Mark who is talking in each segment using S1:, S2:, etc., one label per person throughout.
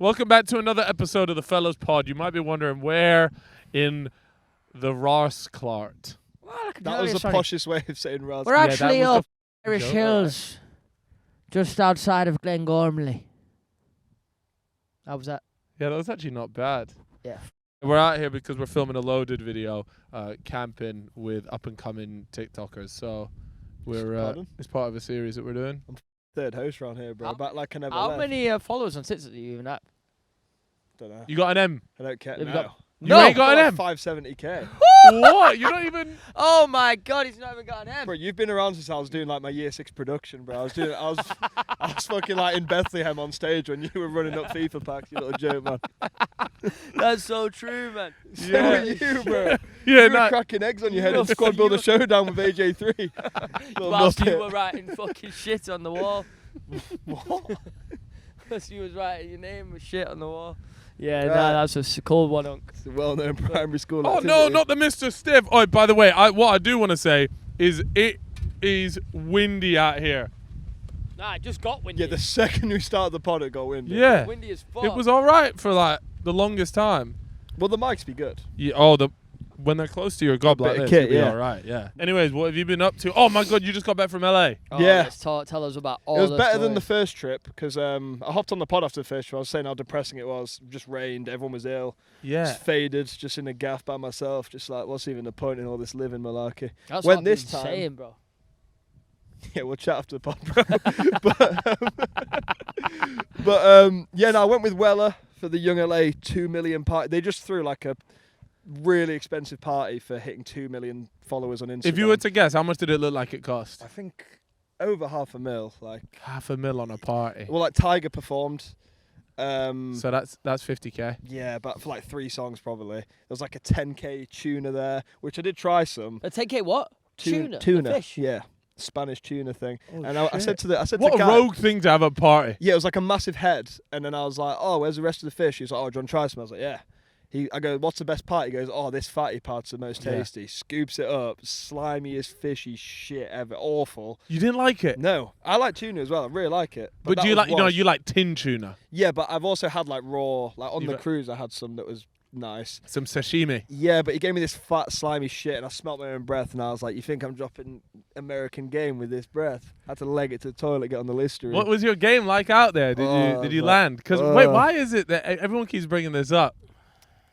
S1: Welcome back to another episode of the Fellas Pod. You might be wondering where in the Rossclart.
S2: Well,
S3: that was the poshest way of saying Ross.
S2: We're actually up Irish
S1: joke,
S2: Hills, just outside of Glengormley. How was that?
S1: Yeah, that was actually not bad.
S2: Yeah.
S1: We're out here because we're filming a loaded video, camping with up-and-coming TikTokers. So we're it's part of a series that we're doing.
S3: I'm third host around here, bro. Back like I never
S2: How
S3: left.
S2: many followers on TikTok do you even have?
S3: Don't know.
S1: You got an M?
S3: I don't care.
S2: Have you
S3: No.
S2: got-
S1: You ain't got an
S3: Like
S1: M?
S3: 570k.
S1: What? You're not even...
S2: Oh my God, he's not even got an M.
S3: Bro, you've been around since I was doing like my year 6 production, bro. I was fucking like in Bethlehem on stage when you were running up FIFA packs, you little joke, man.
S2: That's so true, man.
S3: So were you, bro.
S1: Yeah,
S3: You were cracking eggs on your head in Squad Builder Showdown with AJ3.
S2: Whilst you were writing fucking shit on the wall.
S3: What?
S2: Because you was writing your name with shit on the wall. Yeah,
S3: Right.
S2: nah, that's a cool one, Unk.
S3: It's a well-known primary school
S1: Oh,
S3: activity.
S1: no, not the Mr. Stiff. Oh, by the way, what I do want to say is it is windy out here.
S2: Nah, it just got windy.
S3: Yeah, the second we started the pod, it got windy.
S1: Yeah.
S2: Windy as fuck.
S1: It was all right for like the longest time.
S3: Well, the mics be good.
S1: Yeah, when they're close to your gob
S3: A
S1: like
S3: bit of
S1: this,
S3: kit,
S1: it'll be
S3: yeah.
S1: all right, yeah. Anyways, what have you been up to? Oh my God, you just got back from LA.
S2: Oh,
S3: Yeah.
S2: Let's tell us about all
S3: It was
S2: the
S3: better than the
S2: stories.
S3: first trip because I hopped on the pod after the first trip. I was saying how depressing it was. It just rained. Everyone was ill.
S1: Yeah.
S3: Just faded, just in a gaff by myself. Just like, what's even the point in all this living malarkey?
S2: That's
S3: Went
S2: what
S3: this
S2: I've been
S3: time.
S2: saying, bro.
S3: Yeah, we'll chat after the pod, bro. Yeah, no, I went with Weller for the Young LA 2 million party. They just threw like a really expensive party for hitting 2 million followers on Instagram.
S1: If you were to guess, how much did it look like it cost?
S3: I think over $500,000. Like,
S1: $500,000 on a party.
S3: well, like Tiger performed.
S1: So that's 50K.
S3: Yeah, but for like 3 songs probably. There was like a 10k tuna there, which I did try some.
S2: A 10k what? Tuna.
S3: Tuna.
S2: The fish.
S3: Yeah. Spanish tuna thing.
S2: Oh,
S3: And I said to the
S1: What a
S3: guy,
S1: rogue thing to have at a party.
S3: yeah, it was like a massive head. And then I was like, oh, where's the rest of the fish? He was like, oh, do you want to try some? I was like, yeah. I go, what's the best part? He goes, oh, this fatty part's the most
S1: Yeah.
S3: tasty. Scoops it up. Slimiest fishy shit ever. Awful.
S1: You didn't like it?
S3: No. I like tuna as well. I really like it.
S1: But
S3: that
S1: do you
S3: was
S1: like,
S3: washed.
S1: you like tin tuna?
S3: Yeah, but I've also had like raw, like on
S1: You've
S3: the
S1: had-
S3: cruise I had some that was nice.
S1: Some sashimi.
S3: Yeah, but he gave me this fat, slimy shit, and I smelt my own breath, and I was like, you think I'm dropping American game with this breath? I had to leg it to the toilet, get on the Listerine.
S1: What was your game like out there? Did you land? Because wait, why is it that everyone keeps bringing this up?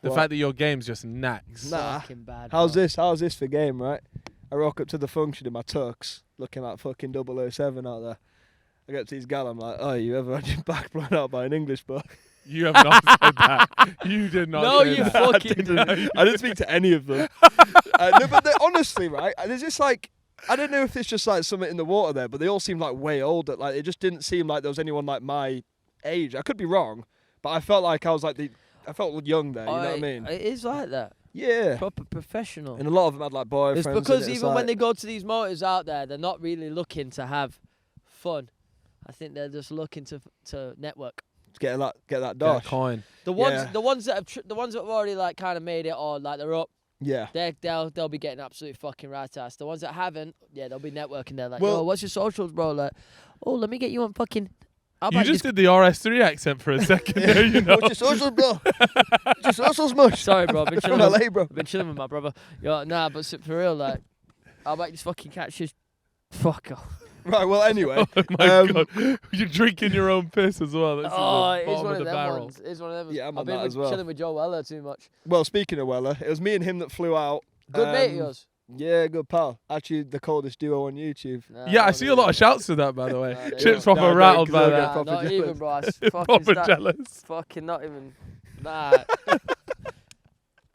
S1: The
S3: What?
S1: fact that your game's just nags.
S3: Nah.
S2: Fucking bad.
S3: How's
S2: bro.
S3: this? How's this for game, right? I rock up to the function in my tux, looking like fucking 007 out there. I get to these gal, I'm like, oh, you ever had your back blown out by an English book?
S1: You have not said that. You did not
S2: No,
S1: say
S2: you
S1: that.
S2: fucking
S3: I didn't speak to any of them. No, but honestly, right, there's just like, I don't know if it's just like something in the water there, but they all seem like way older. Like, it just didn't seem like there was anyone like my age. I could be wrong, but I felt like I was like I felt young there, you know what I mean?
S2: It is like that.
S3: Yeah.
S2: Proper professional.
S3: And a lot of them had like boyfriends.
S2: It's
S3: and
S2: because
S3: it's
S2: even
S3: like,
S2: when they go to these motors out there, they're not really looking to have fun. I think they're just looking to network.
S3: get that
S1: Get a
S3: dosh.
S1: coin.
S2: The ones
S3: Yeah.
S2: the ones that have already like kind of made it or like they're up,
S3: Yeah.
S2: they'll be getting absolutely fucking right ass. The ones that haven't, yeah, they'll be networking. They're like,
S3: Well-
S2: yo, what's your socials, bro? Like, oh, let me get you on fucking. I'll
S1: You
S2: buy
S1: just
S2: this-
S1: did the RS3 accent for a second there, you know.
S3: What's your socials, bro? What's your socials, much?
S2: Sorry, bro. I've been
S3: From
S2: chilling.
S3: LA, bro.
S2: I've been chilling with my brother. Yo, nah, but for real, like, I'll make this fucking catches. Fuck off.
S3: Right, well, anyway.
S1: Oh my God. You're drinking your own piss as well. This is
S2: Oh,
S1: the
S2: it is
S1: bottom
S2: one
S1: of
S2: of
S1: the
S2: them
S1: barrel.
S2: ones. It's one of them.
S3: Yeah, I'm on
S2: I've been
S3: that as well.
S2: chilling with Joe Weller too much.
S3: Well, speaking of Weller, it was me and him that flew out.
S2: Good mate of yours.
S3: Yeah, good pal. Actually, the coldest duo on YouTube.
S2: Nah,
S1: Yeah, I
S2: not
S1: see a
S2: really.
S1: lot of shouts to that, by the way.
S2: Nah, they
S1: Chips
S2: don't.
S1: proper
S3: No,
S1: rattled by
S3: because
S1: that.
S3: they're
S2: Nah,
S3: proper
S2: not
S3: jealous.
S2: even, bro. It's fucking
S1: Proper
S2: start-
S1: jealous.
S2: Fucking not even. Nah.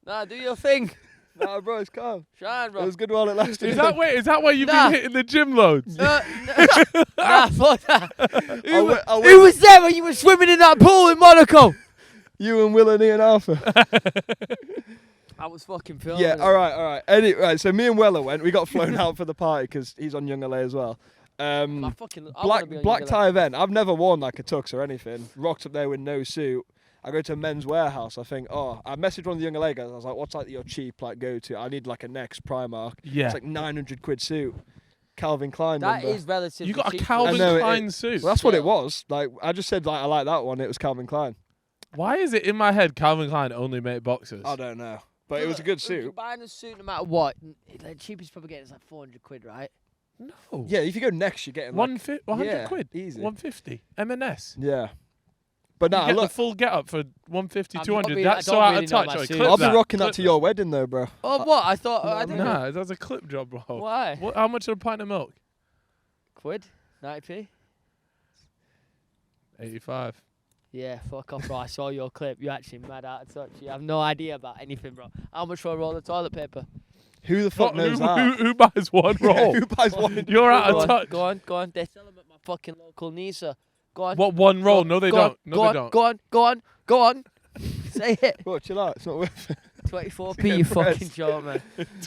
S2: Nah, do your thing.
S3: Nah, bro, it's calm.
S2: Shine,
S3: It
S2: bro.
S3: was good while it lasted.
S1: Is that why you've
S2: Nah.
S1: been hitting the gym loads?
S2: Nah, fuck that.
S3: I'll
S2: Who was there when you were swimming in that pool in Monaco?
S3: You and Will and Ian Arthur.
S2: I was fucking filming.
S3: Yeah,
S2: it.
S3: all right. Right, so me and Weller went. We got flown out for the party because he's on Young LA as well.
S2: I wanna be on
S3: Black
S2: your
S3: tie event. I've never worn like a tux or anything. Rocked up there with no suit. I go to a men's warehouse. I think, I messaged one of the Young LA guys. I was like, what's like your cheap like go to? I need like a Next Primark.
S1: Yeah.
S3: It's like 900 quid suit. Calvin Klein
S2: That
S3: number.
S2: is relatively
S1: You got a
S2: cheap.
S1: Calvin
S3: I know,
S1: Klein suit.
S3: Well, that's what it
S2: Still.
S3: was. Like, I just said like I like that one. It was Calvin Klein.
S1: Why is it in my head Calvin Klein only make boxers?
S3: I don't know. But it was a good
S2: If you're
S3: suit.
S2: buying a suit no matter what, the cheapest probably getting is like 400 quid, right?
S1: No.
S3: Yeah, if you go next, you're getting like
S1: 100 quid.
S3: Easy.
S1: 150. M&S.
S3: Yeah. But
S1: You
S3: nah,
S1: get
S3: look,
S1: the full get-up for 150,
S2: I'm
S1: 200.
S2: not really-
S1: That's
S2: I
S1: so
S2: don't
S1: out
S2: really
S1: of
S2: know
S1: touch.
S2: my
S1: Oi,
S2: suit.
S1: clip
S3: I'll be
S1: that,
S3: rocking
S1: clip
S3: that to your wedding though, bro.
S2: Oh, what? I thought. I didn't know.
S1: Nah, that's a clip job, bro.
S2: Why?
S1: How much is a pint of milk?
S2: Quid? 90p?
S1: 85.
S2: Yeah, fuck off, bro. I saw your clip. You're actually mad out of touch. You have no idea about anything, bro. How much for a roll of toilet paper?
S3: Who the fuck knows that?
S1: Who buys one roll?
S3: Who buys one?
S1: You're out
S2: Go
S1: of
S2: on,
S1: touch.
S2: go on, go on. They sell them at my fucking local Nisa. Go on.
S1: What, one roll?
S2: Go
S1: No, they
S2: go
S1: don't.
S2: on,
S1: No,
S2: go
S1: they
S2: on,
S1: don't.
S2: Go on, go on, go on. Say it.
S3: Well, chill out. It's not worth it.
S2: 24p, you fucking joke, man.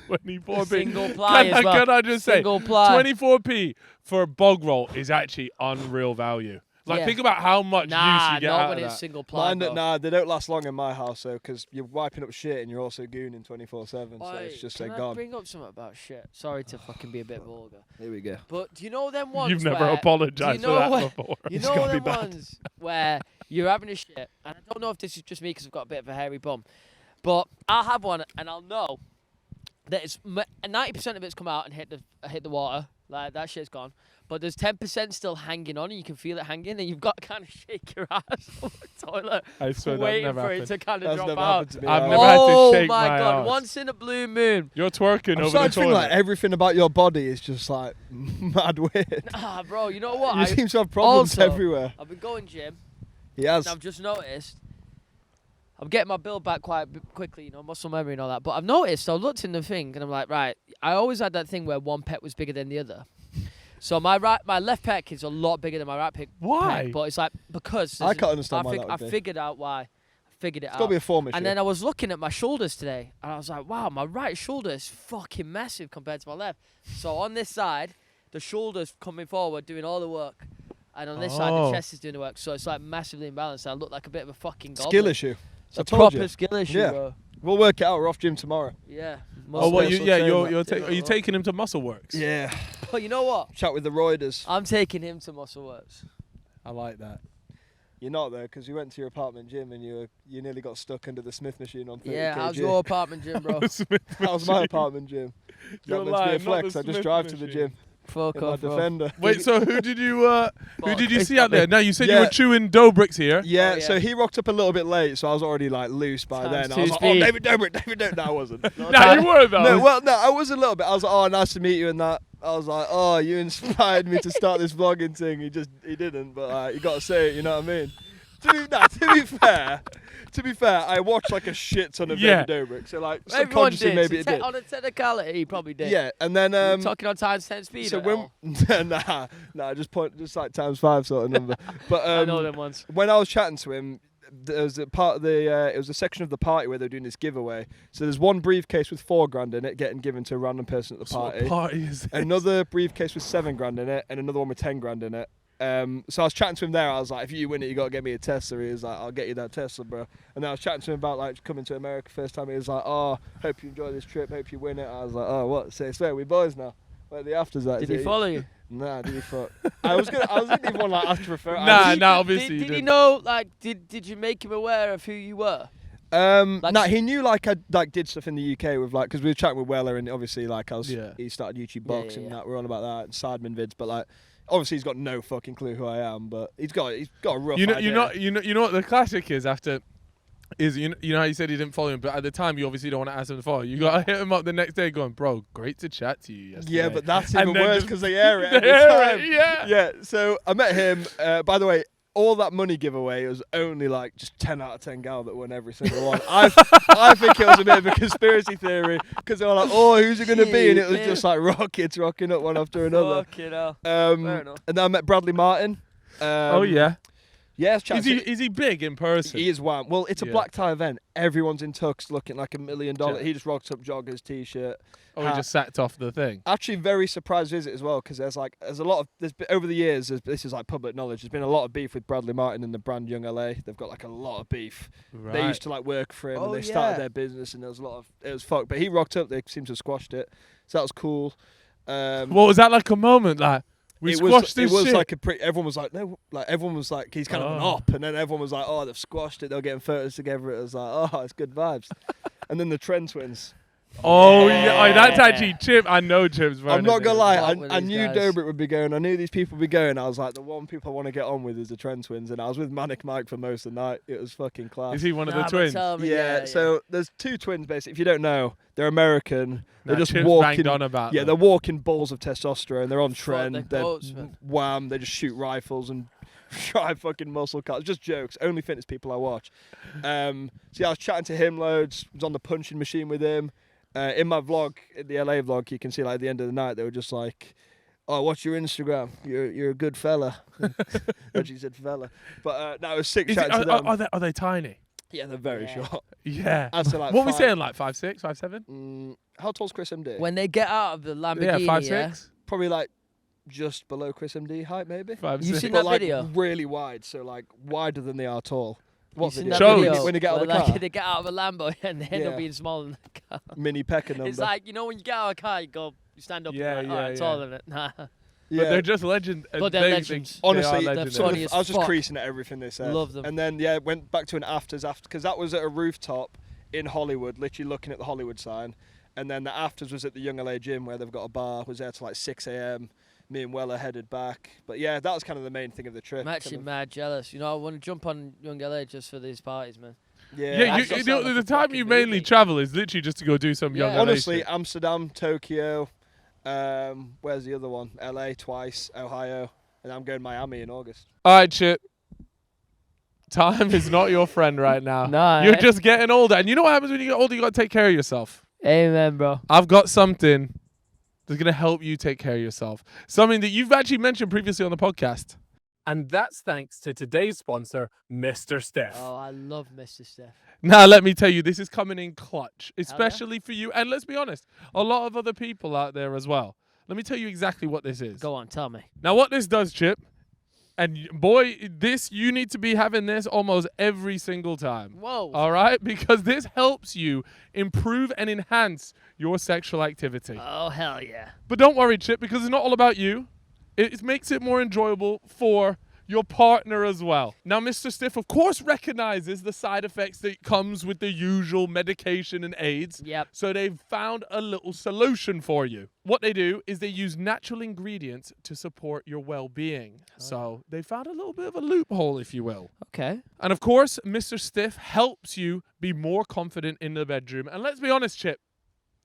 S1: 24p.
S2: Single ply as well.
S1: Can I just say,
S2: Single ply.
S1: 24p for a bog roll is actually unreal value. Like,
S2: Yeah.
S1: think about how much use
S2: Nah,
S1: you get
S2: not
S1: out
S2: when
S1: of
S2: it's
S1: that.
S2: single ply, bro.
S3: Nah, they don't last long in my house, though, because you're wiping up shit and you're also gooning 24/7. So
S2: Oi,
S3: it's just
S2: can I
S3: gone.
S2: bring up something about shit? Sorry to fucking be a bit vulgar.
S3: Here we go.
S2: But do you know them ones
S1: You've never
S2: where,
S1: apologised
S2: do you
S1: for
S2: know
S1: that
S2: where-
S1: before.
S2: You
S3: It's
S2: know
S3: gotta be
S2: them
S3: bad.
S2: ones where you're having a shit, and I don't know if this is just me because I've got a bit of a hairy bum, but I'll have one and I'll know that it's 90% of it's come out and hit the water, like that shit's gone. But there's 10% still hanging on, and you can feel it hanging, and you've got to kind of shake your ass over the toilet,
S1: I swear that
S2: waiting
S1: never
S2: for
S1: happened.
S2: it to kind of
S3: That's
S2: drop
S3: never
S2: out.
S3: happened to me.
S1: I've
S3: either.
S1: never had to
S2: Oh
S1: shake
S2: my
S1: my
S2: god!
S1: ass.
S2: Once in a blue moon.
S1: You're twerking
S3: I'm
S1: over
S3: starting
S1: the
S3: to think like
S1: toilet.
S3: everything about your body is just like mad weird.
S2: Ah, bro, you know what?
S3: You seem to have problems
S2: also-
S3: everywhere.
S2: I've been going gym,
S3: He has.
S2: and I've just noticed I'm getting my build back quite quickly, you know, muscle memory and all that. But I've noticed, I looked in the thing, and I'm like, right, I always had that thing where one pec was bigger than the other. So my left pec is a lot bigger than my right pec.
S1: Why?
S2: But it's like because
S3: I can't understand why
S2: I
S3: that would be.
S2: figured out why. I figured it
S3: It's
S2: out.
S3: got to be a form issue.
S2: And then I was looking at my shoulders today, and I was like, wow, my right shoulder is fucking massive compared to my left. So on this side, the shoulder's coming forward, doing all the work. And on this side,
S1: Oh.
S2: the chest is doing the work. So it's like massively imbalanced. I look like a bit of a fucking goblin.
S3: Skill issue.
S2: It's a
S3: I told
S2: proper
S3: you.
S2: skill issue,
S3: Yeah.
S2: bro.
S3: We'll work it out. We're off gym tomorrow.
S2: Yeah.
S1: Oh, what?
S3: Muscle
S1: Yeah,
S3: trainer.
S1: are you taking him to Muscle Works?
S3: Yeah.
S2: But you know what?
S3: Chat with the Roiders.
S2: I'm taking him to Muscle Works.
S1: I like that.
S3: You're not though, because you went to your apartment gym and you nearly got stuck under the Smith machine on 30
S2: Yeah,
S3: kg.
S2: how's your apartment gym, bro?
S3: How's my apartment gym?
S1: You're
S3: That meant to be
S1: lying,
S3: a
S1: not
S3: flex.
S1: the
S3: I just
S1: Smith
S3: drive to the
S1: machine.
S3: gym
S2: Fuck
S3: in my
S2: off, bro.
S3: Defender.
S1: Wait, so who did you see out there? No, you said you
S3: Yeah.
S1: were chewing dough bricks here.
S3: Yeah,
S2: Oh, yeah.
S3: so he rocked up a little bit late, so I was already like loose by
S2: Times
S3: then. I
S2: two
S3: was like,
S2: speed.
S3: oh, David Dobrik. No, I wasn't.
S1: Nah, you were though.
S3: No, well, no, I was a little bit. I was like, oh, nice to meet you and that. I was like, oh, you inspired me to start this vlogging thing. He didn't, but you got to say it, you know what I mean? To be fair, I watched like a shit ton of
S1: Yeah.
S3: David Dobrik, so like
S2: Everyone
S3: subconsciously
S2: did.
S3: maybe it did.
S2: On a technicality, he probably did.
S3: Yeah, and then
S2: Talking on times 10 speed.
S3: so
S2: at
S3: when
S2: all.
S3: nah, just like ×5 sort of number. But
S2: I know them ones.
S3: when I was chatting to him, there was a part of the it was a section of the party where they were doing this giveaway. So there's one briefcase with $4,000 in it, getting given to a random person at the
S1: What
S3: party.
S1: party is this?
S3: Another briefcase with $7,000 in it, and another one with $10,000 in it. So I was chatting to him there. I was like, if you win it, you got to get me a Tesla. He was like, I'll get you that Tesla, bro. And then I was chatting to him about like coming to America first time. He was like, oh, hope you enjoy this trip. Hope you win it. I was like, oh, what? Say, swear, we boys now. Where the afters at?
S2: Did he follow you?
S3: Nah, did he fuck? I was gonna even like ask for a photo.
S1: Nah, obviously you
S2: Did he
S1: didn't.
S2: know, like, did you make him aware of who you were? Like-
S3: Nah, he knew like I like did stuff in the UK with like because we were chatting with Weller and obviously like
S1: Yeah.
S3: he started YouTube
S2: Yeah,
S3: boxing
S2: yeah,
S3: and
S2: yeah.
S3: that we're on about that and Sidemen vids, but like obviously he's got no fucking clue who I am, but he's got a rough
S1: You know,
S3: idea.
S1: you know what the classic is after. You know how you said he didn't follow him, but at the time you obviously don't want to ask him to follow. You got to hit him up the next day, going, "Bro, great to chat to you yesterday."
S3: Yeah, but that's
S1: And
S3: even
S1: then
S3: worse
S1: just-
S3: because they air it
S1: They
S3: every
S1: air
S3: time.
S1: it, yeah.
S3: Yeah, so I met him. By the way, all that money giveaway was only like just 10 out of 10 gal that won every single one. I think it was a bit of a conspiracy theory because they were like, oh, who's it going to be? And it was just like rockets rocking up one after another.
S2: Fucking hell. Fair enough.
S3: And then I met Bradley Martin.
S1: Oh yeah.
S3: Yes,
S1: Is he big in person?
S3: He is wham. Well, it's a
S1: Yeah.
S3: black tie event. Everyone's in tux looking like $1 million.
S1: Yeah.
S3: He just rocks up joggers, t-shirt.
S1: Oh, he just sacked off the thing.
S3: Actually, very surprised visit as well because there's a lot of over the years. This is like public knowledge. There's been a lot of beef with Bradley Martin and the brand Young LA. They've got like a lot of beef.
S1: Right.
S3: They used to like work for him
S2: Oh,
S3: and they started
S2: yeah.
S3: their business and there was it was fucked. But he rocked up. They seemed to have squashed it, so that was cool.
S1: What was that like a moment? Like, We squashed this
S3: It was
S1: shit.
S3: like everyone was like, no, like everyone was like, he's kind of an op, and then everyone was like, oh, they've squashed it. They're getting photos together. It was like, oh, it's good vibes. And then the Trend Twins.
S1: Oh yeah, oh, that's actually Chip. I know Chip's very.
S3: I'm not gonna lie,
S2: What
S3: I
S2: with
S3: knew
S2: these guys?
S3: Dobrik would be going. I knew these people would be going. I was like, the one people I want to get on with is the Trend Twins, and I was with Manic Mike for most of the night. It was fucking class.
S1: Is he one of
S2: Nah,
S1: the
S2: but
S1: twins?
S2: tell me,
S3: Yeah, so there's two twins basically. If you don't know, they're American. They're
S1: Nah,
S3: just
S1: Chip's
S3: walking.
S1: banged on about
S3: Yeah,
S1: them.
S3: they're walking balls of testosterone. They're on
S2: Fuck,
S3: trend.
S2: they're
S3: They're
S2: goats, man.
S3: wham. They just shoot rifles and drive fucking muscle cars. Just jokes. Only fitness people I watch. So yeah, I was chatting to him loads. Was on the punching machine with him. In my vlog, in the LA vlog, you can see like at the end of the night they were just like, "Oh, what's your Instagram? You're a good fella." Actually said fella, but that was sick. Chatting to them.
S1: Are they tiny?
S3: Yeah, they're very
S2: Yeah.
S3: short.
S1: Yeah.
S3: As to, like,
S1: What are we
S3: five-
S1: saying? Like 5'6", 5'7"?
S3: How tall's Chris MD?
S2: When they get out of the Lamborghini,
S1: Yeah, 5'6",
S3: Probably like just below Chris MD height, maybe.
S1: 5'6".
S2: You seen
S3: But
S2: that
S3: like
S2: video?
S3: really wide, so like wider than they are tall. What
S2: You seen
S3: video?
S2: that
S1: Shows.
S2: video
S3: When they get out of the
S2: where,
S3: car?
S2: like, they get out of a Lambo and they end
S3: Yeah.
S2: up being smaller than the car.
S3: Mini pecker number.
S2: It's like, you know, when you get out of a car, you stand up
S1: Yeah,
S2: and you're like,
S1: yeah,
S2: it's
S1: yeah.
S2: taller than it. Nah.
S3: yeah.
S1: But they're just legends.
S2: But they're legends.
S3: Honestly,
S1: they are
S2: they're
S1: legendary.
S2: funny as
S3: I was just
S2: fuck.
S3: creasing at everything they said.
S2: Love them.
S3: And then went back to an afters after because that was at a rooftop in Hollywood, literally looking at the Hollywood sign. And then the afters was at the Young LA gym where they've got a bar. Was there till like 6 a.m. Me and Weller headed back. But yeah, that was kind of the main thing of the trip.
S2: I'm actually mad jealous. You know, I want to jump on Young LA just for these parties, man.
S3: Yeah,
S1: Yeah,
S2: That's
S1: you
S2: just
S1: know,
S2: like
S1: the
S2: a
S1: time
S2: fucking
S1: you mainly
S2: movie.
S1: travel is literally just to go do some
S2: Yeah.
S1: young LA
S3: honestly,
S1: shit.
S3: Amsterdam, Tokyo, where's the other one? LA twice, Ohio, and I'm going Miami in August.
S1: All right, Chip. Time is not your friend right now.
S2: Nah,
S1: You're
S2: eh?
S1: just getting older. And you know what happens when you get older? You got to take care of yourself.
S2: Amen, bro.
S1: I've got something that's going to help you take care of yourself. Something that you've actually mentioned previously on the podcast. And that's thanks to today's sponsor, Mr. Steph.
S2: Oh, I love Mr. Steph.
S1: Now, let me tell you, this is coming in clutch, especially for you. And let's be honest, a lot of other people out there as well. Let me tell you exactly what this is.
S2: Go on, tell me.
S1: Now, what this does, Chip, and boy, you need to be having this almost every single time.
S2: Whoa.
S1: All right? Because this helps you improve and enhance your sexual activity.
S2: Oh, hell yeah.
S1: But don't worry, Chip, because it's not all about you. It makes it more enjoyable for your partner as well. Now, Mr. Stiff, of course, recognizes the side effects that comes with the usual medication and aids.
S2: Yep.
S1: So they've found a little solution for you. What they do is they use natural ingredients to support your well-being. So they found a little bit of a loophole, if you will.
S2: Okay.
S1: And of course, Mr. Stiff helps you be more confident in the bedroom. And let's be honest, Chip,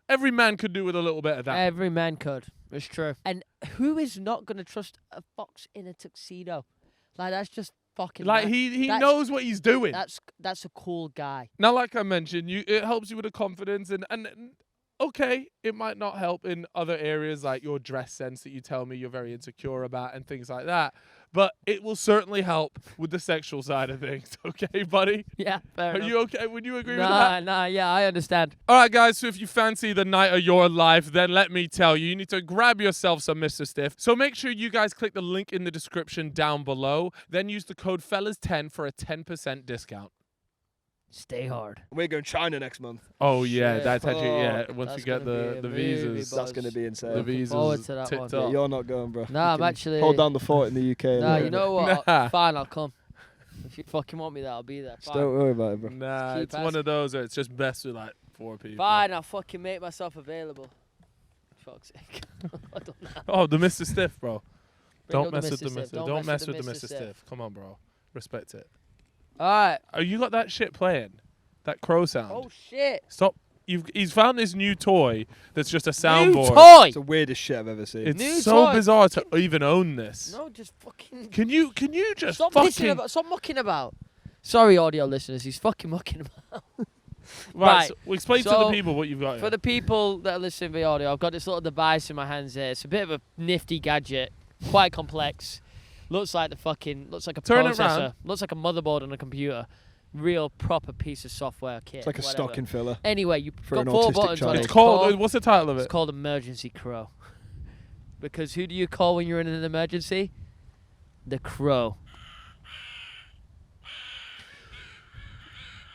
S1: every man could do with a little bit of that.
S2: Every man could. It's true. And who is not going to trust a fox in a tuxedo? Like, that's just fucking
S1: Like,
S2: mad.
S1: he
S2: That's-
S1: knows what he's doing.
S2: That's a cool guy.
S1: Now, like I mentioned, it helps you with the confidence and okay, it might not help in other areas like your dress sense that you tell me you're very insecure about and things like that. But it will certainly help with the sexual side of things. Okay, buddy?
S2: Yeah, fair
S1: Are
S2: enough.
S1: you okay? Would you agree with that?
S2: Nah, yeah, I understand.
S1: All right, guys, so if you fancy the night of your life, then let me tell you, you need to grab yourself some Mr. Stiff. So make sure you guys click the link in the description down below. Then use the code FELLAS10 for a 10% discount.
S2: Stay hard.
S3: We're going China next month.
S1: Oh, yeah,
S2: Shit.
S1: that's actually, yeah,
S3: Oh,
S1: once
S2: that's
S1: you get
S2: gonna be
S1: the
S2: a movie,
S1: visas.
S2: boy.
S3: That's going to be insane.
S1: The visas
S2: forward to that
S1: ticked
S2: one.
S3: Yeah,
S1: off.
S3: you're not going, bro.
S2: Nah,
S3: You
S2: I'm
S3: can
S2: actually-
S3: hold down the fort in the UK.
S2: Nah,
S3: and
S2: you
S3: all
S2: know
S3: that.
S2: what?
S1: Nah.
S2: Fine, I'll come. If you fucking want me there, I'll be there.
S3: Just
S2: Fine.
S3: don't worry about it, bro.
S1: Nah,
S2: Keep
S1: it's one
S2: asking.
S1: of those where it's just best with like 4 people.
S2: Fine, I'll fucking make myself available. Fuck's sake. I don't know.
S1: Oh, the Mr. Stiff, bro.
S2: Bring
S1: Don't
S2: up
S1: mess with the
S2: Stiff.
S1: Mr. Don't mess with the Mr. Stiff. Come on, bro. Respect it.
S2: Alright.
S1: Oh, you got that shit playing? That crow sound?
S2: Oh, shit.
S1: Stop. He's found this new toy that's just a
S2: New
S1: soundboard.
S2: toy!
S3: It's the weirdest shit I've ever seen.
S1: It's
S2: New
S1: so
S2: toy.
S1: bizarre to even own this.
S2: No, just fucking...
S1: Can you just
S2: Stop
S1: fucking...
S2: pissing about. Stop mucking about. Sorry, audio listeners. He's fucking mucking about.
S1: Right, so explain to the
S2: so
S1: people what you've got
S2: For
S1: here.
S2: the people that are listening to the audio, I've got this little device in my hands here. It's a bit of a nifty gadget, quite complex. Looks like a
S1: Turn it
S2: processor.
S1: round.
S2: Looks like a motherboard on a computer. Real proper piece of software kit.
S3: It's like a
S2: whatever.
S3: stocking filler.
S2: Anyway, you
S3: For
S2: got
S3: an
S2: 4
S3: autistic
S2: buttons on
S3: child.
S2: it.
S1: It's called... What's the title of
S2: It's
S1: it?
S2: called Emergency Crow. Because who do you call when you're in an emergency? The crow.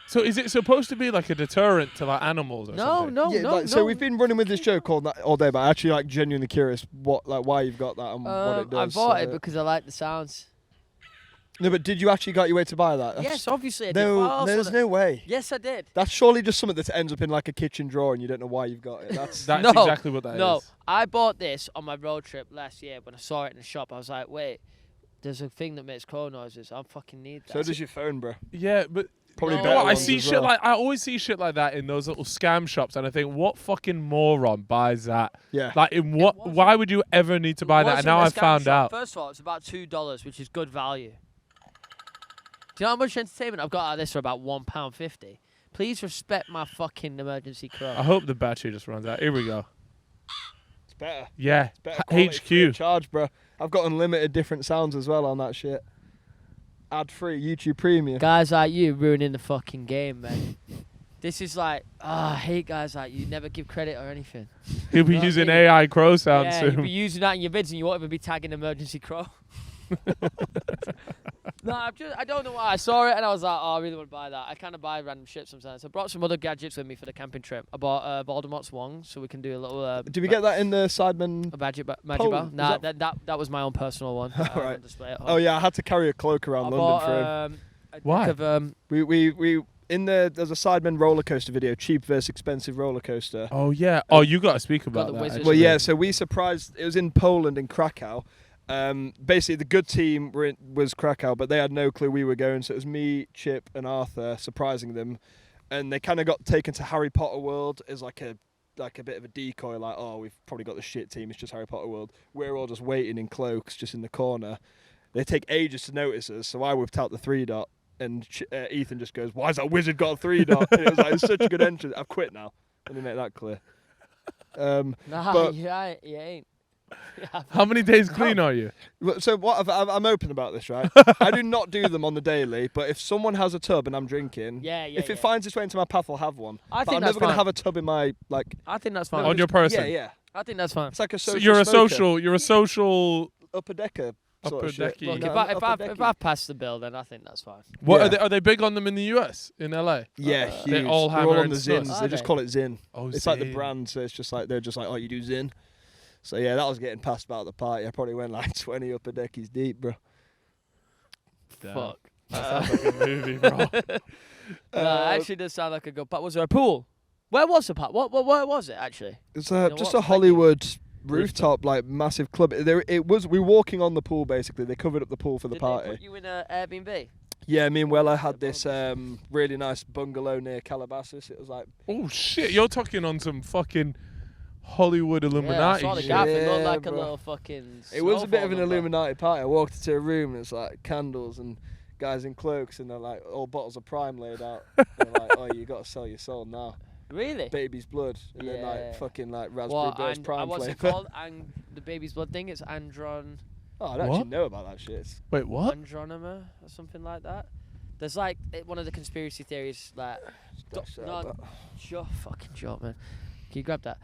S1: So is it supposed to be like a deterrent to like animals or something?
S2: No.
S3: So we've been running with this joke all day, but I'm actually like genuinely curious why you've got that and what it does.
S2: I bought it because I like the sounds.
S3: No, but did you actually got your way to buy that?
S2: Yes, obviously I did.
S3: No, there's no way.
S2: Yes, I did.
S3: That's surely just something that ends up in like a kitchen drawer and you don't know why you've got it. That's
S1: That's
S2: No,
S1: exactly what that is.
S2: No, I bought this on my road trip last year when I saw it in the shop. I was like, wait, there's a thing that makes crow noises. I fucking need that.
S3: so does your phone, bro.
S1: Yeah, but
S3: Probably
S2: No.
S3: better.
S1: I
S3: ones
S1: see
S3: as
S1: shit
S3: well.
S1: like I always see shit like that in those little scam shops, and I think, what fucking moron buys that?
S3: Yeah.
S1: Like, in what?
S2: wasn't-
S1: Why would you ever need to buy that? And now I've found out.
S2: First of all, it's about $2, which is good value. Do you know how much entertainment I've got out of this for about £1.50? Please respect my fucking emergency crow.
S1: I hope the battery just runs out. Here we go.
S3: It's better.
S1: Yeah,
S3: Better quality, free of
S1: HQ.
S3: charge, bro. I've got unlimited different sounds as well on that shit. Ad free, YouTube Premium.
S2: Guys like you ruining the fucking game, man. This is like, I hate guys like you. Never give credit or anything.
S1: He'll be
S2: You know what I
S1: using
S2: mean?
S1: AI crow sound
S2: Yeah, you'll be
S1: soon.
S2: using that in your vids and you won't even be tagging emergency crow. No, I don't know why. I saw it and I was like, oh, I really want to buy that. I kind of buy random shit sometimes. I brought some other gadgets with me for the camping trip. I bought Voldemort's wand so we can do a little.
S3: Did we get that in the Sidemen?
S2: A magic
S3: Poll?
S2: bar?
S3: Was
S2: Nah,
S3: that-
S2: that was my own personal one. that I have
S3: Alright.
S2: on display at home.
S3: Oh yeah, I had to carry a cloak around
S2: I
S3: London
S2: bought,
S3: for him.
S2: a
S1: Why?
S2: deck of,
S3: We there's a Sidemen roller coaster video, cheap versus expensive roller coaster.
S1: Oh yeah. Oh, you got to speak about
S2: the
S1: that.
S2: wizards.
S3: Well,
S1: actually.
S3: yeah. So we surprised. It was in Poland, in Krakow. Basically, the good team was Krakow, but they had no clue we were going. So it was me, Chip, and Arthur surprising them, and they kind of got taken to Harry Potter World as like a bit of a decoy. Like, oh, we've probably got the shit team. It's just Harry Potter World. We're all just waiting in cloaks, just in the corner. They take ages to notice us, so I whipped out the 3-dot, and Ethan just goes, "Why's that wizard got a 3-dot?" And it was like, it's such a good entrance. I've quit now. Let me make that clear.
S2: nah,
S3: but-
S2: you ain't.
S1: How many days clean are you?
S3: So what? I'm open about this, right? I do not do them on the daily, but if someone has a tub and I'm drinking,
S2: Yeah.
S3: if it finds its way into my path, I'll have one.
S2: I
S3: But
S2: think
S3: I'm
S2: that's
S3: never gonna
S2: fine.
S3: have a tub in my like.
S2: I think that's fine.
S1: On your person.
S3: Yeah.
S2: I think that's fine.
S3: It's like a
S1: So
S3: social.
S1: you're a
S3: smoker.
S1: social. You're a social.
S3: upper decker. Sort
S1: Upper
S3: of shit.
S1: decky.
S2: Look,
S3: No,
S2: if I pass the bill, then I think that's fine.
S1: What
S3: Yeah.
S1: are they big on them in the US, in LA?
S3: Yeah, huge.
S1: They all
S3: They're
S1: hammer
S3: on
S1: and
S3: the
S1: stuff.
S3: Zins.
S2: Are
S3: They just
S2: they?
S3: call it Zin.
S1: Oh,
S3: It's like the
S1: Zin.
S3: brand, so it's just like they're just like, oh, you do Zin. So yeah, that was getting passed about at the party. I probably went like 20 upper deckies deep, bro.
S1: Damn.
S2: Fuck.
S1: That sounds like a movie, bro.
S2: No, it actually does sound like a good park. Was there a pool? Where was the park? What where was it actually?
S3: It's
S2: know
S3: just
S2: what?
S3: a Hollywood rooftop, like massive club. We were walking on the pool basically. They covered up the pool for the
S2: Did
S3: party.
S2: they put you in an Airbnb?
S3: Yeah, me and Weller had this really nice bungalow near Calabasas. It was like,
S1: Oh shit! You're talking on some fucking Hollywood
S2: Yeah, I
S1: Illuminati
S2: saw the
S1: shit.
S2: gaff. It looked
S3: Yeah,
S2: like a
S3: bro.
S2: little fucking.
S3: it was a bit of
S2: snowfall
S3: an
S2: number.
S3: Illuminati party. I walked into a room and it's like candles and guys in cloaks and they're like all bottles of Prime laid out. They're like, oh, you got to sell your soul now.
S2: Really?
S3: Baby's blood and then
S2: Yeah.
S3: like fucking like raspberry
S2: What?
S3: burst Prime
S2: what's it
S3: flavor.
S2: called? The baby's blood thing. It's Andron.
S3: Oh, I don't
S1: What?
S3: actually know about that shit.
S1: Wait, what?
S2: Andronema or something like that. There's like one of the conspiracy theories like. No, sure, fucking joke, man. Can you grab that?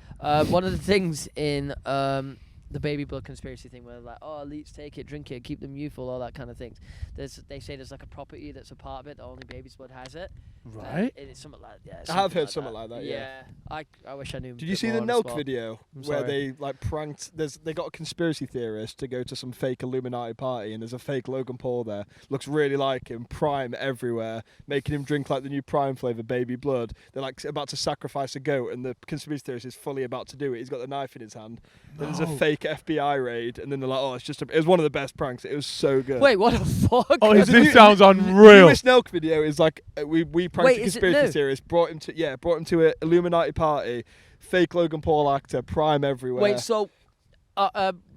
S2: One of the things in the baby blood conspiracy thing where like, oh, elites take it, drink it, keep them youthful, all that kind of things. They say there's like a property that's a part of it that only baby's blood has it.
S1: Right.
S2: It's something like
S3: I have heard something like that, yeah.
S2: I wish I knew.
S3: Did you see the Nelk video
S2: I'm
S3: where
S2: sorry.
S3: they like pranked? They got a conspiracy theorist to go to some fake Illuminati party, and there's a fake Logan Paul there. Looks really like him, Prime everywhere, making him drink like the new Prime flavor, baby blood. They're like about to sacrifice a goat, and the conspiracy theorist is fully about to do it. He's got the knife in his hand. Then there's a
S1: No.
S3: fake FBI raid, and then they're like, "Oh, it's just." It was one of the best pranks. It was so good.
S2: Wait, what the fuck?
S1: Oh,
S3: There's a
S1: this
S3: new-
S1: sounds
S3: The
S1: unreal.
S3: newest Nelk video is like we pranked
S2: Wait,
S3: a
S2: is it
S3: conspiracy
S2: new?
S3: theorist, brought him to a Illuminati party, fake Logan Paul actor, Prime everywhere.
S2: Wait, so,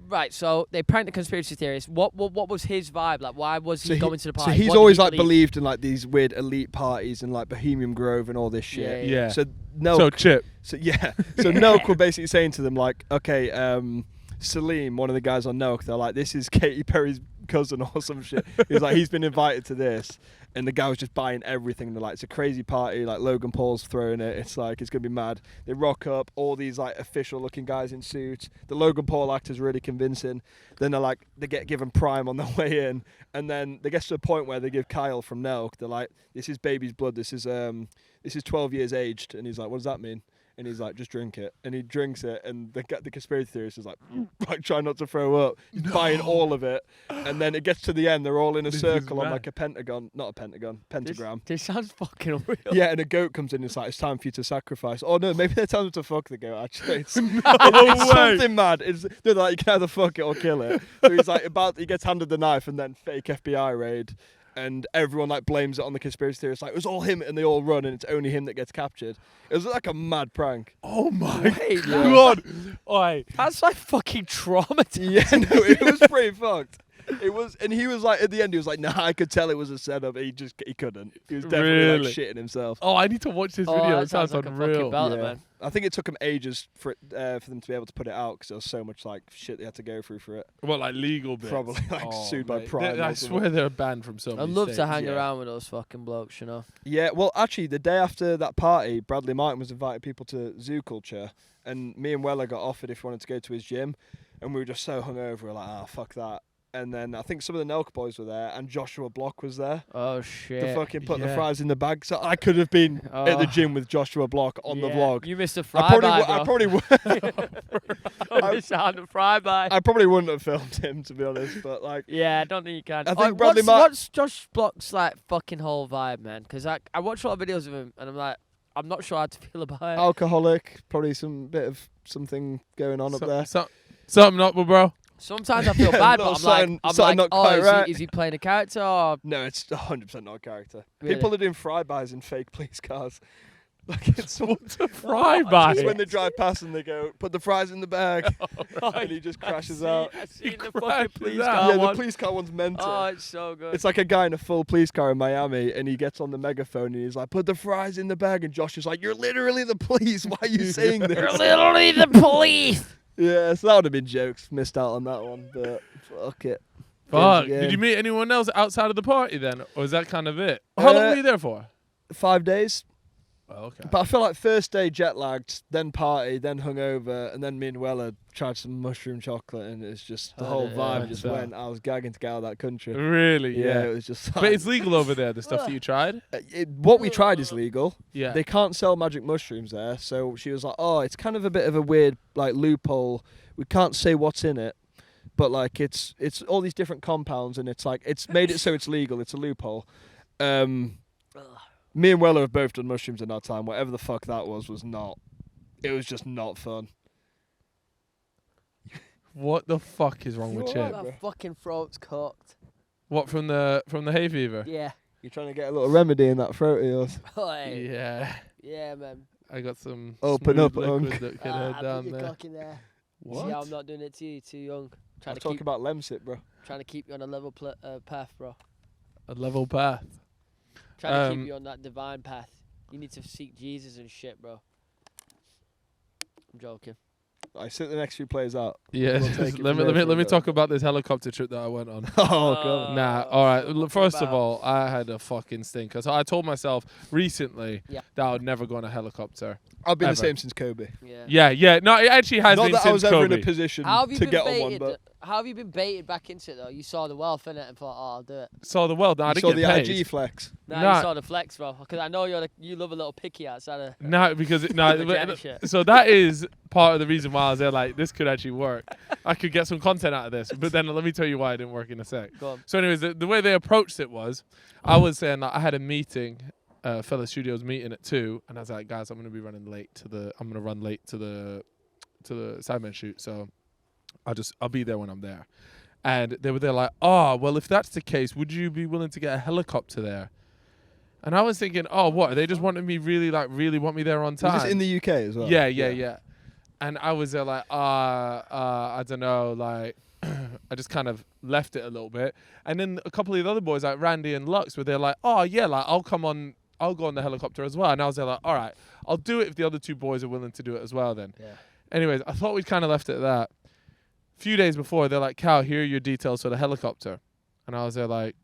S2: right, so they pranked the conspiracy theorist. What was his vibe? Like, why was he going to the party?
S3: So he's
S2: What did
S3: always
S2: he
S3: like
S2: believe?
S3: believed in like these weird elite parties and like Bohemian Grove and all this shit.
S1: Yeah.
S3: So Nelk,
S1: So Chip.
S3: so Nelk were basically saying to them like, okay, Salim, one of the guys on Nelk, they're like, this is Katy Perry's cousin or some shit. He was like, he's been invited to this, and the guy was just buying everything. They're like, it's a crazy party. Like Logan Paul's throwing it. It's like it's gonna be mad. They rock up, all these like official-looking guys in suits. The Logan Paul actor's really convincing. Then they get given prime on their way in, and then they get to a point where they give Kyle from Nelk. They're like, this is baby's blood. This is 12 years aged, and he's like, what does that mean? And he's like, just drink it. And he drinks it, and the conspiracy theorist is like try not to throw up. He's buying all of it. And then it gets to the end, they're all in a circle on like a pentagon. Not a pentagon, pentagram.
S2: This sounds fucking unreal.
S3: Yeah, and a goat comes in, it's like, it's time for you to sacrifice. Oh no, maybe they're telling them to fuck the goat, actually. It's something mad. They're like, you can either fuck it or kill it. So he's like, he gets handed the knife, and then fake FBI raid. And everyone like blames it on the conspiracy theorists. Like, it was all him, and they all run, and it's only him that gets captured. It was like a mad prank.
S1: Oh my
S2: Wait,
S1: god! Oi.
S2: That's like fucking traumatizing.
S3: Yeah, no, it was pretty fucked. It was, and he was like, at the end, he was like, nah, I could tell it was a setup. He couldn't. He was definitely like shitting himself.
S1: Oh, I need to watch this video. It sounds
S2: like
S1: unreal.
S2: Man.
S3: I think it took them ages for them to be able to put it out, because there was so much like shit they had to go through for it.
S1: Well, like legal bits.
S3: Probably like sued by
S1: mate.
S3: Prime.
S1: I swear they're banned from so many
S2: I'd love to
S1: states.
S2: hang around with those fucking blokes, you know.
S3: Yeah, well, actually, the day after that party, Bradley Martin was inviting people to Zoo Culture, and me and Weller got offered if we wanted to go to his gym, and we were just so hungover, we were like, fuck that. And then I think some of the Nelk boys were there, and Joshua Block was there.
S2: Oh shit!
S3: To fucking put the fries in the bag. So I could have been at the gym with Joshua Block on the vlog.
S2: You missed a fry by,
S3: I probably would.
S2: I missed out on the fry by.
S3: I probably wouldn't have filmed him, to be honest. But like,
S2: yeah, I don't think you can.
S3: I think Bradley
S2: what's Josh Block's like fucking whole vibe, man? Because I watch a lot of videos of him, and I'm like, I'm not sure how to feel about it.
S3: Alcoholic, probably some bit of something going on up there.
S1: Something up, bro.
S2: Sometimes I feel bad, but I'm like, is he playing a character? Or?
S3: No, it's 100% not a character.
S2: Really?
S3: People are doing flybys in fake police cars. Like, it's
S1: what's a flyby?
S3: It's when they drive past and they go, put the fries in the bag, and he just crashes out.
S2: I've seen the fucking police car
S3: Yeah,
S2: one.
S3: the police car one's mental.
S2: Oh, it's so good.
S3: It's like a guy in a full police car in Miami, and he gets on the megaphone and he's like, put the fries in the bag, and Josh is like, you're literally the police. Why are you saying this?
S2: You're literally the police.
S3: Yeah, so that would have been jokes. Missed out on that one, but fuck it.
S1: Fuck. Did you meet anyone else outside of the party then? Or is that kind of it? How long were you there for?
S3: 5 days.
S1: Oh, okay.
S3: But I feel like first day jet lagged, then party, then hungover, and then me and Weller tried some mushroom chocolate, and it's just the whole vibe just went. I was gagging to get out of that country.
S1: Really?
S3: Yeah, it was just.
S1: But it's legal over there, the stuff that you tried?
S3: What we tried is legal.
S1: Yeah.
S3: They can't sell magic mushrooms there, so she was like, "Oh, it's kind of a bit of a weird like loophole. We can't say what's in it, but like it's all these different compounds, and it's like it's made it so it's legal. It's a loophole." Me and Weller have both done mushrooms in our time. Whatever the fuck that was not. It was just not fun.
S1: What the fuck is wrong with Chip?
S2: My fucking throat's cooked.
S1: What, from the hay fever?
S2: Yeah.
S3: You're trying to get a little remedy in that throat of yours.
S1: Yeah.
S2: Yeah, man.
S1: I got some
S3: Open up,
S1: liquid
S3: Unk.
S1: that could head down
S2: put your
S1: there.
S2: cock in there.
S1: What?
S2: See how I'm not doing it to you, too young.
S3: I'm talking about Lemsip, bro.
S2: Trying to keep you on a level path, bro.
S1: A level path.
S2: Trying to keep you on that divine path. You need to seek Jesus and shit, bro. I'm joking.
S3: I sit the next few players out.
S1: Yeah, let me talk about this helicopter trip that I went on.
S3: Oh god.
S1: Nah, all right. First of all, I had a fucking stinker. So I told myself recently that I would never go on a helicopter.
S3: I've been
S1: ever.
S3: the same since Kobe.
S1: Yeah. No, it actually has
S3: Not
S1: been
S3: that
S1: since
S3: I was ever
S1: Kobe.
S3: in a position
S2: to
S3: get on one, but
S2: how have you been baited back into it though? You saw the wealth in it and thought, oh, I'll do it.
S1: Saw the world. No, I
S3: you
S1: didn't
S3: saw
S1: get
S3: the
S1: paid.
S3: IG flex.
S2: Nah, you saw the flex, bro. Because I know you love a little picky outside of.
S1: No, because
S2: shit.
S1: so that is part of the reason why I was there. Like, this could actually work. I could get some content out of this. But then let me tell you why it didn't work in a sec.
S2: Go on.
S1: So, anyways, the way they approached it was, I was saying that I had a meeting, fellow studios meeting at 2, and I was like, guys, I'm gonna run late to the Sidemen shoot. So I'll be there when I'm there. And they were there like, oh, well, if that's the case, would you be willing to get a helicopter there? And I was thinking, oh, what? Are they just wanting me really want me there on time?
S3: Was this in the UK as well?
S1: Yeah. And I was there like, I don't know, like, I just kind of left it a little bit. And then a couple of the other boys, like Randy and Lux, were there like, oh, yeah, like, I'll go on the helicopter as well. And I was there like, all right, I'll do it if the other two boys are willing to do it as well then.
S2: Yeah.
S1: Anyways, I thought we'd kind of left it at that. A few days before, they're like, Cal, here are your details for the helicopter. And I was there like,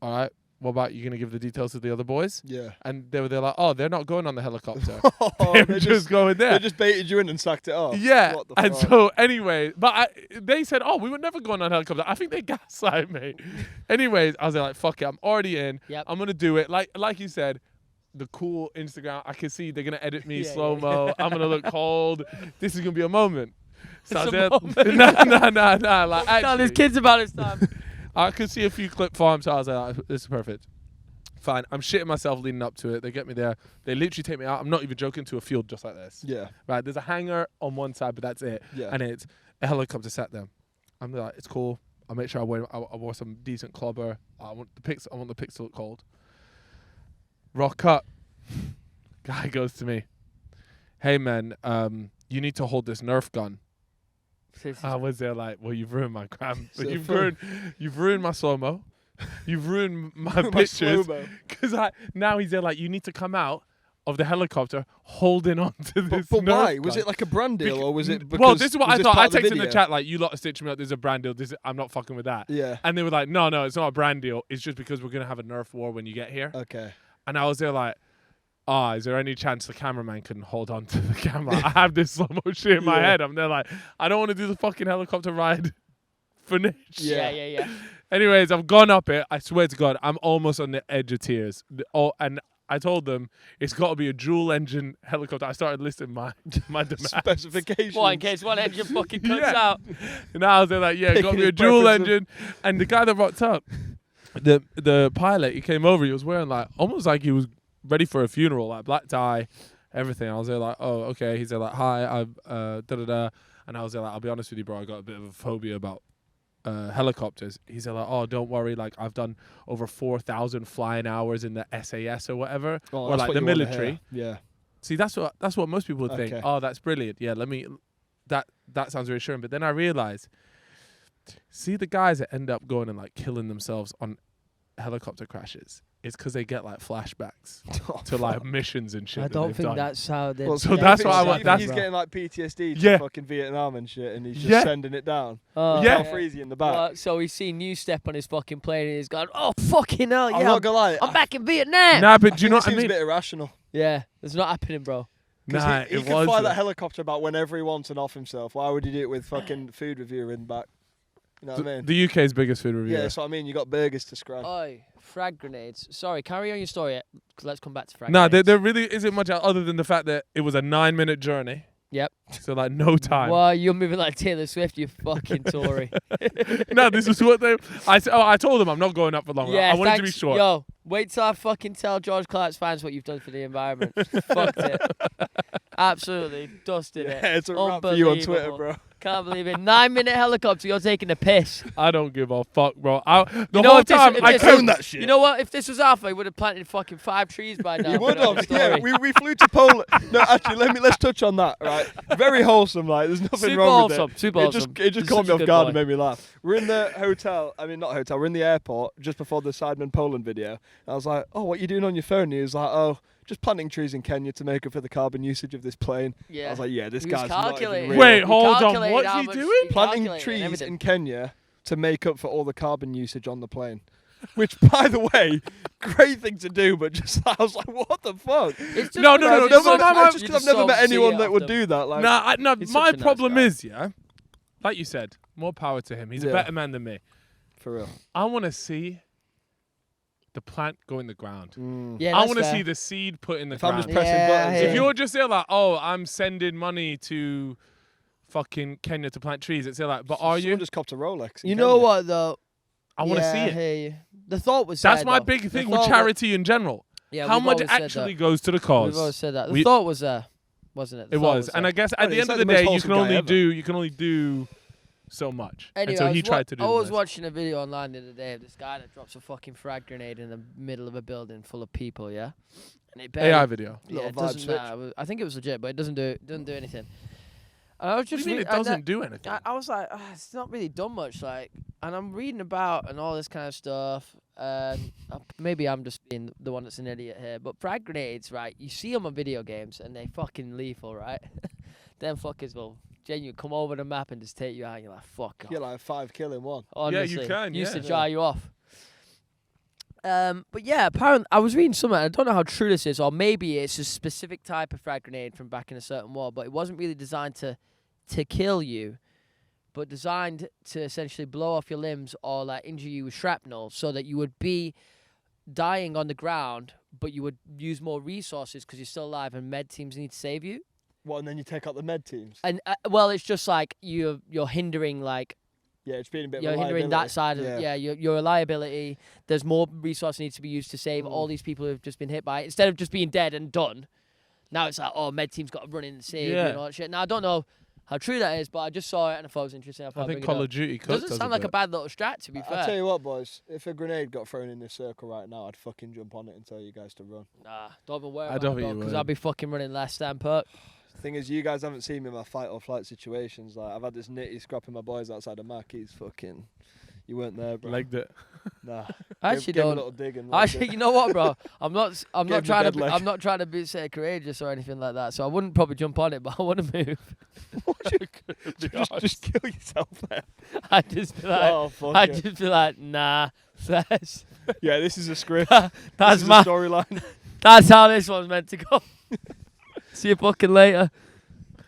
S1: all right, what about you going to give the details to the other boys?
S3: Yeah.
S1: And they're like, oh, they're not going on the helicopter.
S3: Oh,
S1: they're just going there.
S3: They just baited you in and sacked it off.
S1: Yeah.
S3: What the
S1: And
S3: fuck?
S1: so anyway, but they said, oh, we were never going on a helicopter. I think they gaslight me. Anyways, I was like, fuck it, I'm already in.
S2: Yep.
S1: I'm going to do it. Like you said, the cool Instagram, I can see they're going to edit me
S2: Yeah,
S1: slow-mo. I'm going to look cold. This is going to be a moment. So I
S2: It's
S1: was
S2: a
S1: there,
S2: moment.
S1: nah. Like,
S2: Tell these
S1: actually,
S2: kids about this time.
S1: I could see a few clip farms, so I was like, this is perfect. Fine. I'm shitting myself leading up to it. They get me there. They literally take me out. I'm not even joking, to a field just like this.
S3: Yeah.
S1: Right. There's a hangar on one side, but that's it.
S3: Yeah.
S1: And it's a helicopter sat there. I'm like, it's cool. I'll make sure I wore some decent clobber. I want the pics to look cold. Rock cut. Guy goes to me, hey man, you need to hold this Nerf gun. I was there like, well, you've ruined my gram.
S3: So
S1: You've ruined my slow-mo. You've ruined my
S3: My
S1: pictures.
S3: slow-mo.
S1: Because now he's there like, you need to come out of the helicopter holding on to this
S3: But
S1: Nerf
S3: why?
S1: gun.
S3: Was it like a brand deal, or was it because...
S1: Well, this is what
S3: was
S1: I
S3: this
S1: thought. I
S3: part of
S1: texted in the
S3: video?
S1: chat like, you lot are stitching me up. There's a brand deal. I'm not fucking with that.
S3: Yeah.
S1: And they were like, no, it's not a brand deal. It's just because we're going to have a Nerf war when you get here.
S3: Okay.
S1: And I was there like, is there any chance the cameraman can hold on to the camera? I have this slow-mo shit in my
S3: Yeah.
S1: head. I'm there like, I don't want to do the fucking helicopter ride for niche.
S2: Yeah.
S1: Anyways, I've gone up it. I swear to God, I'm almost on the edge of tears. And I told them it's got to be a dual-engine helicopter. I started listing my demands.
S3: Specifications.
S2: Well, in case one engine fucking cuts
S1: Yeah.
S2: out.
S1: And I was there like, yeah, it's got to
S3: Picking
S1: be a
S3: his
S1: dual
S3: preference of-
S1: engine. And the guy that rocked up, the pilot, he came over. He was wearing like almost like he was ready for a funeral, like black tie, everything. I was there like, oh, okay. He's there like, hi, I'm da-da-da. And I was there like, I'll be honest with you, bro, I got a bit of a phobia about helicopters. He's there like, oh, don't worry. Like, I've done over 4,000 flying hours in the SAS or whatever,
S3: Oh,
S1: or
S3: that's
S1: like
S3: what
S1: the
S3: you wanna
S1: military.
S3: hear. Yeah.
S1: See, that's what most people would think.
S3: Okay.
S1: Oh, that's brilliant. Yeah, that sounds reassuring. But then I realized, see the guys that end up going and like killing themselves on helicopter crashes, it's because they get like flashbacks to like missions and shit.
S2: I
S1: that
S2: don't
S1: they've
S2: think
S1: done.
S2: that's how they...
S3: Well,
S1: So that's what I want-
S3: He's
S1: that's-
S3: getting like PTSD to
S1: Yeah.
S3: fucking Vietnam and shit, and he's just
S1: Yeah.
S3: sending it down.
S1: Yeah.
S3: Cal Freezy in the back.
S2: Well, so he's seen you step on his fucking plane and he's gone, oh, fucking hell,
S3: I'm
S2: yeah,
S3: not gonna lie.
S2: I'm back in Vietnam.
S1: Nah, but
S3: I
S1: do you know
S3: think
S1: what I
S3: it seems
S1: mean?
S3: a bit irrational.
S2: Yeah, it's not happening, bro.
S3: Because
S1: Nah,
S3: he
S1: it
S3: can
S1: was.
S3: fly that helicopter about whenever he wants and off himself. Why would he do it with fucking food reviewer in back? You know what I mean?
S1: The UK's biggest food reviewer.
S3: Yeah, that's what I mean. You got burgers to scratch.
S2: Oi, frag grenades. Sorry, carry on your story. Let's come back to frag
S1: No,
S2: grenades.
S1: there really isn't much other than the fact that it was a 9-minute journey.
S2: Yep.
S1: So like no time.
S2: Well, you're moving like Taylor Swift, you fucking Tory.
S1: No, this is what they. I told them I'm not going up for long.
S2: Yeah,
S1: I wanted to be
S2: thanks.
S1: short.
S2: Yo, wait till I fucking tell George Clark's fans what you've done for the environment. Fucked it. Absolutely dusted it.
S3: Yeah, it's a wrap for you on Twitter,
S2: Unbelievable.
S3: bro.
S2: Can't believe it. 9-minute helicopter, you're taking a piss.
S1: I don't give a fuck, bro. The
S2: You know
S1: whole
S2: if this-
S1: time
S2: if
S1: I
S2: this-
S1: couldn't.
S3: that shit.
S2: You know what? If this was Arthur, he would have planted fucking 5 trees by now.
S3: You would
S2: Put it on
S3: have.
S2: the
S3: Yeah,
S2: story.
S3: we flew to Poland. No, actually, let's touch on that. Right, very wholesome. Like, there's nothing
S2: Super
S3: wrong with
S2: wholesome,
S3: it.
S2: super
S3: It
S2: wholesome.
S3: just
S2: He's
S3: caught
S2: such
S3: me
S2: a
S3: off
S2: good
S3: guard
S2: boy.
S3: and made me laugh. We're in the hotel. I mean, not hotel. We're in the airport just before the Sidemen Poland video. And I was like, "Oh, what you doing on your phone?" And he was like, "Oh, just planting trees in Kenya to make up for the carbon usage of this plane."
S2: Yeah.
S3: I was like, "Yeah, this
S2: He was
S3: guy's not even
S2: calculating.
S3: real."
S1: Wait,
S2: He
S1: hold on.
S2: calculated
S1: What's
S2: how
S1: he
S2: much-
S1: doing?
S2: he
S3: Planting
S2: calculated
S3: trees
S2: everything.
S3: in Kenya to make up for all the carbon usage on the plane. Which, by the way, great thing to do, but just I was like, what the fuck?
S2: It's just
S1: No, no,
S2: because
S1: no,
S2: you're
S1: no,
S2: so-
S1: no, no, no,
S3: Just
S2: you're
S3: because I've never
S2: so
S3: met anyone
S2: seeing
S3: that
S2: off
S3: would
S2: them.
S3: do that. Like,
S1: No,
S2: He's
S1: my
S2: such a nice
S1: problem
S2: guy.
S1: is, like you said, more power to him. He's a
S3: Yeah.
S1: better man than me.
S3: for real.
S1: I want to see the plant go in the ground.
S2: Yeah,
S1: I
S2: that's
S1: want to
S2: fair.
S1: see the seed put in the
S3: If I'm
S1: ground.
S3: just pressing
S2: Yeah,
S3: buttons,
S2: yeah.
S1: If you're just there like, oh, I'm sending money to fucking Kenya to plant trees, it's there like, but are you?
S3: Someone just copped a Rolex. in
S2: You know
S3: Kenya.
S2: what, though?
S1: I want to see
S2: Yeah, I
S1: it.
S2: hear you. The thought was
S1: That's
S2: there,
S1: my
S2: though.
S1: big
S2: The
S1: thing
S2: thought
S1: with
S2: wa-
S1: charity in general.
S2: Yeah,
S1: How
S2: we've
S1: much
S2: always said
S1: actually
S2: that.
S1: goes to the
S2: We've
S1: cause?
S2: always said that. The
S1: We-
S2: thought was there, wasn't it? The
S1: It
S2: thought
S1: was, and
S2: there.
S1: I guess
S3: Oh,
S1: at the
S3: he's
S1: end
S3: like
S1: of the
S3: the most
S1: day, you
S3: wholesome
S1: can
S3: guy
S1: only
S3: ever.
S1: do so much.
S2: Anyway,
S1: And so
S2: I
S1: he
S2: was
S1: tried to do.
S2: I
S1: the
S2: was
S1: most.
S2: watching a video online the other day of this guy that drops a fucking frag grenade in the middle of a building full of people, yeah? And it barely,
S1: AI video.
S2: Yeah,
S3: Little
S2: it
S3: vibe
S2: doesn't,
S3: switch.
S2: I think it was legit, but it doesn't do anything. And I was
S1: What do
S2: just
S1: you mean
S2: re-
S1: it
S2: and
S1: doesn't do anything?
S2: I was like, it's not really done much, like, and I'm reading about and all this kind of stuff, and maybe I'm just being the one that's an idiot here, but frag grenades, right, you see them on video games, and they fucking lethal, right? Them fuckers will genuine come over the map and just take you out. And you're like, fuck off.
S3: You're like 5 kill in one.
S2: Honestly,
S1: Yeah, you can.
S2: used to
S1: Yeah.
S2: jar you off. But yeah, apparently I was reading something. I don't know how true this is, or maybe it's a specific type of frag grenade from back in a certain war, but it wasn't really designed to kill you, but designed to essentially blow off your limbs or like injure you with shrapnel, so that you would be dying on the ground, but you would use more resources because you're still alive, and med teams need to save you.
S3: What? And then you take out the med teams.
S2: And well, it's just like you're hindering like.
S3: Yeah, it's been a bit.
S2: You're
S3: of
S2: hindering that side of
S3: yeah.
S2: your reliability. There's more resources needs to be used to save all these people who've just been hit by it. Instead of just being dead and done, now it's like, oh, med team's got to run in and save you and all that shit. Now, I don't know how true that is, but I just saw it and I thought it was interesting.
S1: I think Call of Duty
S2: doesn't sound like a bad little strat, to be fair.
S3: I'll tell you what, boys. If a grenade got thrown in this circle right now, I'd fucking jump on it and tell you guys to run.
S2: Nah, don't even worry
S1: I
S2: about
S1: don't
S2: it,
S1: think you
S2: because
S1: would.
S2: I'll be fucking running last stand perk.
S3: Thing is, you guys haven't seen me in my fight or flight situations. Like, I've had this nitty scrapping my boys outside of Mac. He's fucking. You weren't there, bro.
S1: Legged it.
S3: Nah.
S2: I actually
S3: Give him
S2: don't.
S3: a little dig and
S2: Actually, you know what, bro? I'm not
S3: Give him
S2: trying
S3: the
S2: to.
S3: dead leg.
S2: I'm not trying to be say courageous or anything like that. So I wouldn't probably jump on it, but I want to move.
S3: just kill yourself there.
S2: I'd just be like,
S3: Oh, fuck
S2: I'd
S3: it.
S2: just be like, nah, that's
S3: Yeah, this is a script.
S2: that's
S3: this is a
S2: my.
S3: storyline.
S2: That's how this one's meant to go. See you fucking later.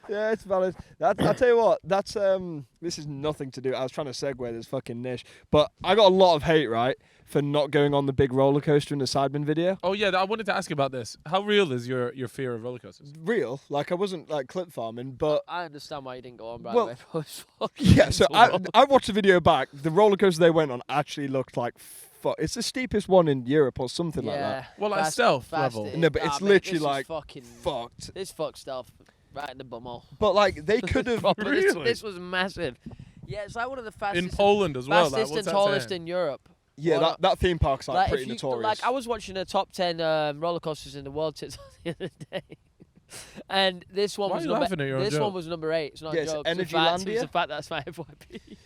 S3: Yeah, it's valid. I'll tell you what, that's this is nothing to do. I was trying to segue this fucking niche, but I got a lot of hate, right, for not going on the big roller coaster in the Sidemen video.
S1: Oh yeah, I wanted to ask you about this. How real is your fear of roller coasters?
S3: Real, like I wasn't like clip farming, but
S2: I understand why you didn't go on, by
S3: Well,
S2: the way. Bro. It's fucking
S3: yeah. So
S2: mental.
S3: I watched the video back. The roller coaster they went on actually looked like it's the steepest one in Europe or something like that.
S1: Well, like stealth level.
S3: No, but it's literally like fucked.
S2: This fuck stealth right in the bumhole.
S3: But like they could have.
S2: Proper,
S1: Really?
S2: this was massive. Yeah, it's like one of the fastest.
S1: In Poland as well. Like,
S2: Fastest
S1: what's
S2: and
S1: that
S2: tallest
S1: saying?
S2: in Europe.
S3: Yeah,
S2: Well,
S3: that theme park's like pretty
S2: if you,
S3: notorious.
S2: Like I was watching the top 10 roller coasters in the world the other day, and this one
S1: Why
S2: was
S1: are you laughing at your own
S2: this
S1: joke?
S2: one was number 8. It's not
S3: Yeah,
S2: a
S3: it's
S2: joke. It's a fact.
S3: Energylandia?
S2: It's a fact. That's my FYP.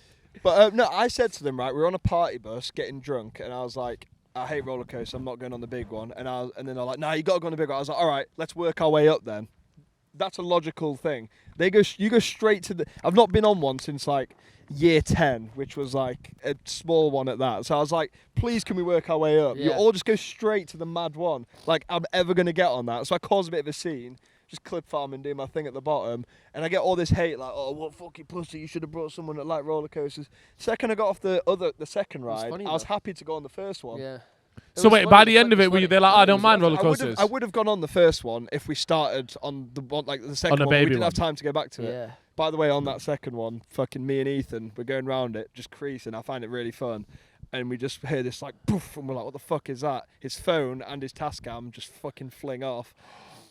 S3: But no, I said to them, right, we were on a party bus getting drunk, and I was like, I hate roller coasters, I'm not going on the big one. And then they're like, nah, you got to go on the big one. I was like, all right, let's work our way up then. That's a logical thing. You go straight to the. I've not been on one since like year 10, which was like a small one at that. So I was like, please, can we work our way up? You
S2: Yeah.
S3: all just go straight to the mad one. Like I'm ever gonna get on that. So I cause a bit of a scene. Just clip farm and do my thing at the bottom, and I get all this hate like, oh, what fucking pussy! You should have brought someone that liked roller coasters. Second, I got off the second ride.
S2: funny,
S3: I was
S2: though.
S3: happy to go on the first one.
S2: Yeah.
S1: So wait, by the end of it, were you they're like, I don't mind roller
S3: I
S1: coasters.
S3: would have gone on the first one if we started on the one like the second
S1: the
S3: one. We
S1: baby
S3: didn't have
S1: one.
S3: time to go back to it.
S2: Yeah.
S3: By the way, on that second one, fucking me and Ethan, we're going round it, just creasing. I find it really fun. And we just hear this like poof, and we're like, what the fuck is that? His phone and his Tascam just fucking fling off.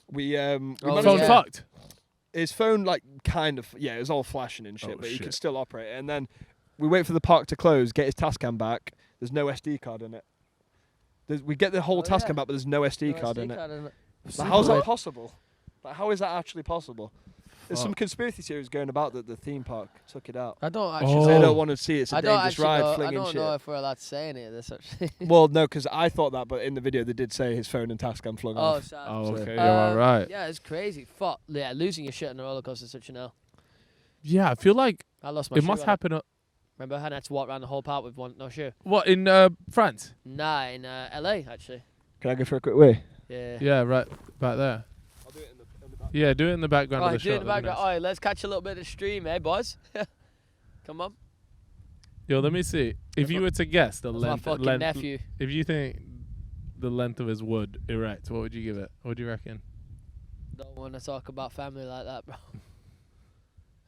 S3: We managed
S1: Phone
S3: to-
S1: fucked.
S3: his phone like kind of it was all flashing and shit,
S1: Oh,
S3: but he
S1: shit.
S3: could still operate it. And then we wait for the park to close, get his Tascam back. There's no SD card in it. We get the whole Tascam
S2: yeah.
S3: back, but there's no SD
S2: No
S3: card
S2: SD
S3: in it.
S2: card in it.
S3: Like, how's that
S1: Weird.
S3: possible? Like, how is that actually possible? There's some
S1: Fuck.
S3: conspiracy theories going about that the theme park took it out.
S2: I don't actually.
S1: Oh.
S3: They
S2: know.
S3: don't want to see it. It's a
S2: I don't
S3: dangerous
S2: actually
S3: ride,
S2: know. I
S3: flinging
S2: don't
S3: shit.
S2: know if we're allowed to say any of this actually.
S3: Well, no, because I thought that, but in the video they did say his phone and Tascam flung
S2: Oh,
S3: off.
S2: sad.
S1: Oh,
S3: So-
S1: okay, you're all right.
S2: Yeah, it's crazy. Fuck. Yeah, losing your shit on a roller coaster is such an L.
S1: Yeah, I feel like
S2: I lost my
S1: it
S2: shoe
S1: must
S2: on
S1: happen.
S2: Remember, I had to walk around the whole park with no shoe.
S1: What in France?
S2: Nah, in LA actually.
S3: Can I go for a quick wee?
S2: Yeah.
S1: Yeah, right back there.
S3: I'll do it in the back.
S1: Yeah, do it in the background of
S2: Alright,
S1: the
S2: do it
S1: shot.
S2: in the
S1: that'd be
S2: background.
S1: nice.
S2: Alright, let's catch a little bit of stream, eh, boys? Come on.
S1: Yo, let me see. If you were to guess the
S2: That's my
S1: length,
S2: fucking nephew.
S1: if you think the length of his wood erect, what would you give it? What do you reckon?
S2: Don't want to talk about family like that, bro.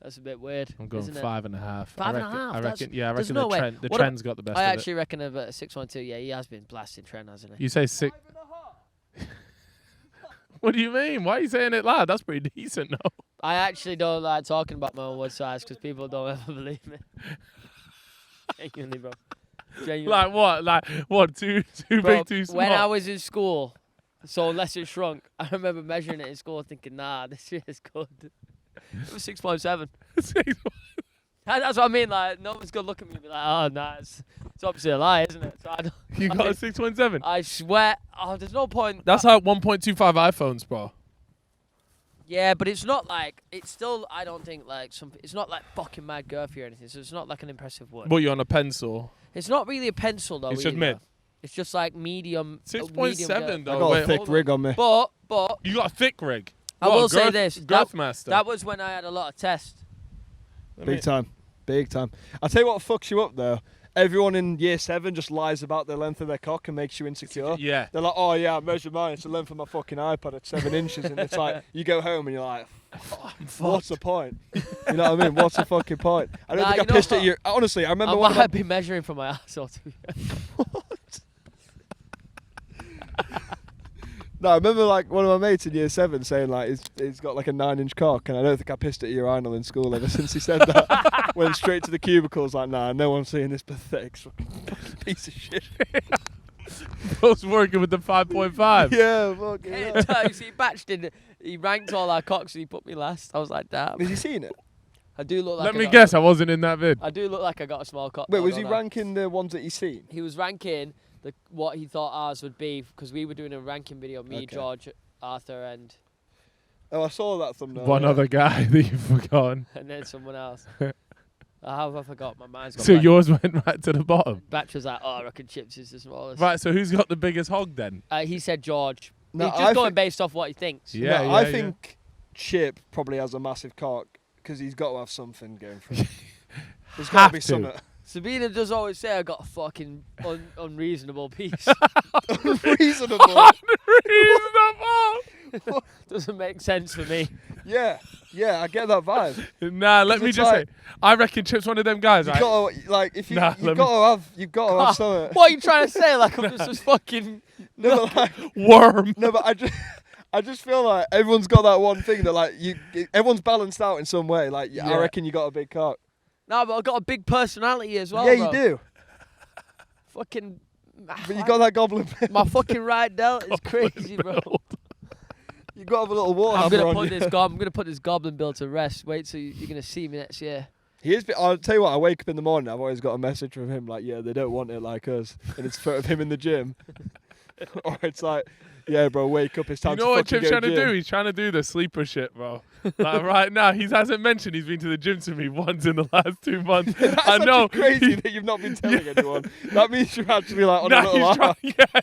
S2: That's a bit weird.
S1: I'm going
S2: isn't it?
S1: 5.5.
S2: Five and a
S1: I reckon,
S2: half,
S1: I
S2: that's-
S1: reckon. Yeah, I
S2: there's
S1: reckon
S2: no
S1: the
S2: way.
S1: trend. The
S2: What
S1: trend's got the best
S2: I
S1: of
S2: actually reckon a 612. Yeah, he has been blasting trend, hasn't
S1: it.
S2: he?
S1: You say 6. What do you mean? Why are you saying it loud? That's pretty decent, no?
S2: I actually don't like talking about my own wood size because people don't ever believe me. Genuinely, bro. Genuinely.
S1: Like what? Like what? Too
S2: Bro,
S1: big, too small.
S2: when I was in school, so unless it shrunk, I remember measuring it in school thinking, nah, this shit is good. It was 6.7. That's what I mean. Like, no one's gonna look at me and be like, oh, nah, it's obviously a lie, isn't it? So I don't,
S1: You got a 6.7.
S2: I swear, oh, there's no point.
S1: That's like 1.25 iPhones, bro.
S2: Yeah, but it's not like it's still. I don't think like some. It's not like fucking mad girthy or anything. So it's not like an impressive wood.
S1: What, you on a pencil?
S2: It's not really a pencil though.
S1: It's just
S2: either.
S1: mid.
S2: It's just like medium.
S1: 6.7
S3: I
S1: though.
S3: got
S1: Wait,
S3: a thick
S1: hold on.
S3: rig on me.
S2: But
S1: You got a thick rig.
S2: I
S1: What,
S2: will say
S1: girth-
S2: this.
S1: Girth master.
S2: That was when I had a lot of tests.
S3: Big time. Big time. I'll tell you what fucks you up though. Everyone in year 7 just lies about the length of their cock and makes you insecure.
S1: Yeah.
S3: They're like, oh yeah, I measured mine. It's the length of my fucking iPod at 7 inches. And it's like, you go home and you're like, what's the point? You know what I mean? What's the fucking point? I don't
S2: Nah,
S3: think I
S2: you know
S3: pissed at
S2: what?
S3: you. Honestly, I remember
S2: I
S3: one
S2: might
S3: of
S2: have been measuring from my asshole to be
S3: No, I remember like one of my mates in year 7 saying like he's got like a 9-inch cock, and I don't think I pissed at urinal in school ever since he said that. Went straight to the cubicles like, nah, no one's seeing this pathetic fucking piece of shit.
S1: I was working with the 5.5.
S3: Yeah, fucking
S2: Yeah,
S3: hell.
S2: you see, he batched in. He ranked all our cocks and he put me last. I was like, damn.
S3: Has he seen it?
S2: I do look like.
S1: Let
S2: I
S1: me
S2: got
S1: guess, I wasn't in that vid.
S2: I do look like I got a small cock.
S3: Wait,
S2: though,
S3: was
S2: don't
S3: he
S2: I?
S3: ranking the ones that he's seen?
S2: He was ranking what he thought ours would be because we were doing a ranking video. Me,
S3: Okay.
S2: George, Arthur, and
S3: Oh, I saw that thumbnail.
S1: One
S3: yeah.
S1: other guy that you've forgotten.
S2: then someone else. How have I forgot? My mind's gone
S1: So
S2: blank.
S1: yours went right to the bottom.
S2: Batch was like, oh, I reckon Chips is the smallest.
S1: Right, so who's got the biggest hog then?
S2: He said George.
S3: No,
S2: He's
S3: I
S2: just going
S3: thi-
S2: based off what he thinks.
S1: Yeah,
S3: No,
S1: yeah,
S3: I
S1: yeah.
S3: think Chip probably has a massive cock because he's got to have something going for him. There's got
S1: Have
S3: to be
S1: to.
S3: something.
S2: Sabina does always say I got a fucking unreasonable piece.
S3: Unreasonable.
S1: Reasonable.
S2: Doesn't make sense for me.
S3: Yeah, I get that vibe.
S1: Nah, let me
S3: It's
S1: just
S3: like-
S1: say, I reckon Chip's one of them guys,
S3: You
S1: right?
S3: got to like if you
S1: Nah,
S3: you've
S1: let
S3: got to have something.
S2: What are you trying to say? Like I'm just this fucking.
S3: No, but like,
S1: Worm.
S3: no, but I just feel like everyone's got that one thing that like everyone's balanced out in some way. Like I
S1: Yeah.
S3: reckon you got a big cock.
S2: No, but I've got a big personality as well.
S3: yeah,
S2: bro.
S3: you do.
S2: Fucking.
S3: But you got that goblin.
S2: My fucking right delt is crazy, bro.
S3: You got to have a little water
S2: I'm
S3: hammer
S2: gonna
S3: on
S2: put
S3: you.
S2: this I'm gonna put this goblin bill to rest. Wait till you're gonna see me next year.
S3: He is. I'll tell you what. I wake up in the morning. I've always got a message from him like, "Yeah, they don't want it like us," and it's of him in the gym. Or it's like, "Yeah, bro, wake up. It's time
S1: You
S3: to
S1: know what
S3: fucking
S1: Chip's
S3: go
S1: trying to
S3: gym."
S1: do? He's trying to do the sleeper shit, bro. Like right now, he hasn't mentioned he's been to the gym to me once in the last 2 months.
S3: That's
S1: I know.
S3: actually crazy that you've not been telling anyone. That means you're actually like on a
S1: Nah,
S3: little
S1: he's
S3: arc.
S1: trying, yeah,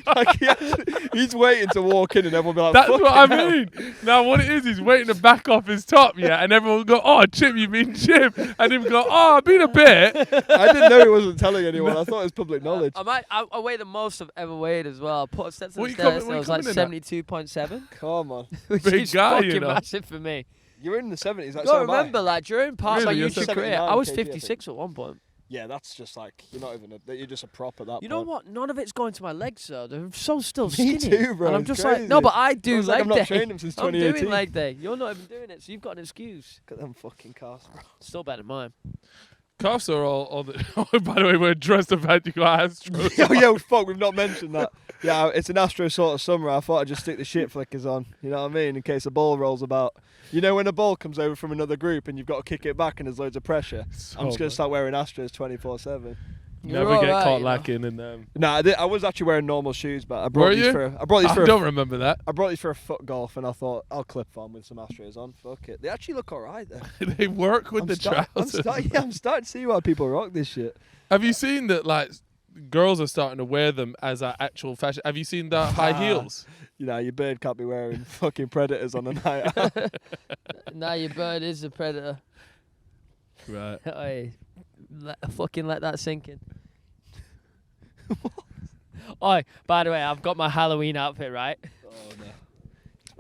S3: Like he's waiting to walk in and everyone will be like,
S1: that's what I
S3: "Fucking hell."
S1: mean. Now, what it is, he's waiting to back off his top, yeah, and everyone will go, oh, Chip, you mean Chip? And him go, oh, I've been a bit.
S3: I didn't know he wasn't telling anyone. I thought it was public knowledge.
S2: I weigh the most I've ever weighed as well. I put steps on
S1: What
S2: the
S1: you coming-
S2: stairs.
S1: what
S2: I
S1: you
S2: was like
S1: coming in at?
S2: 72.7,
S3: Come on.
S2: which
S1: Big
S2: is
S1: guy, you
S2: fucking
S1: know.
S2: massive for me.
S3: You're in the 70s. Like,
S2: You
S3: so
S2: got to
S3: am I.
S2: remember, like during parts
S1: Really,
S2: of my
S1: you're
S2: YouTube career,
S3: 79
S2: I was
S3: kg, I think.
S2: 56 at one point.
S3: Yeah, that's just like, you're not even, you're just a prop at that
S2: You
S3: point.
S2: know what? None of it's going to my legs, though. They're so still
S3: Me
S2: skinny.
S3: too, bro,
S2: And I'm
S3: it's
S2: just
S3: crazy.
S2: like, no, but I do
S3: Feels like
S2: leg
S3: I've not
S2: day.
S3: trained him since
S2: I'm
S3: 2018.
S2: doing leg day. You're not even doing it, so you've got an excuse.
S3: Look at them fucking cars, bro.
S2: Still better than mine.
S1: Cuffs are all the. Oh, by the way, we're dressed about you got Astros.
S3: Oh, yeah, fuck, we've not mentioned that. Yeah, it's an Astro sort of summer. I thought I'd just stick the shit flickers on. You know what I mean? In case a ball rolls about. You know when a ball comes over from another group and you've got to kick it back and there's loads of pressure? I'm just going to start wearing Astros 24/7.
S1: Never
S2: You're
S1: get
S2: alright,
S1: caught
S2: you know.
S1: lacking in them.
S3: Nah, I was actually wearing normal shoes, but I
S1: Were
S3: brought these
S1: you?
S3: for. I brought these
S1: I
S3: for.
S1: don't remember that.
S3: I brought these for a foot golf, and I thought I'll clip on with some Astros on. Fuck it. They actually look alright though.
S1: They work with the trousers.
S3: I'm starting to see why people rock this shit.
S1: Have you seen that? Like, girls are starting to wear them as actual fashion. Have you seen the high heels?
S3: You know, your bird can't be wearing fucking predators on a night out.
S2: Now your bird is a predator.
S1: Right.
S2: Oi, fucking let that sink in. Oi, by the way, I've got my Halloween outfit, right?
S3: Oh no.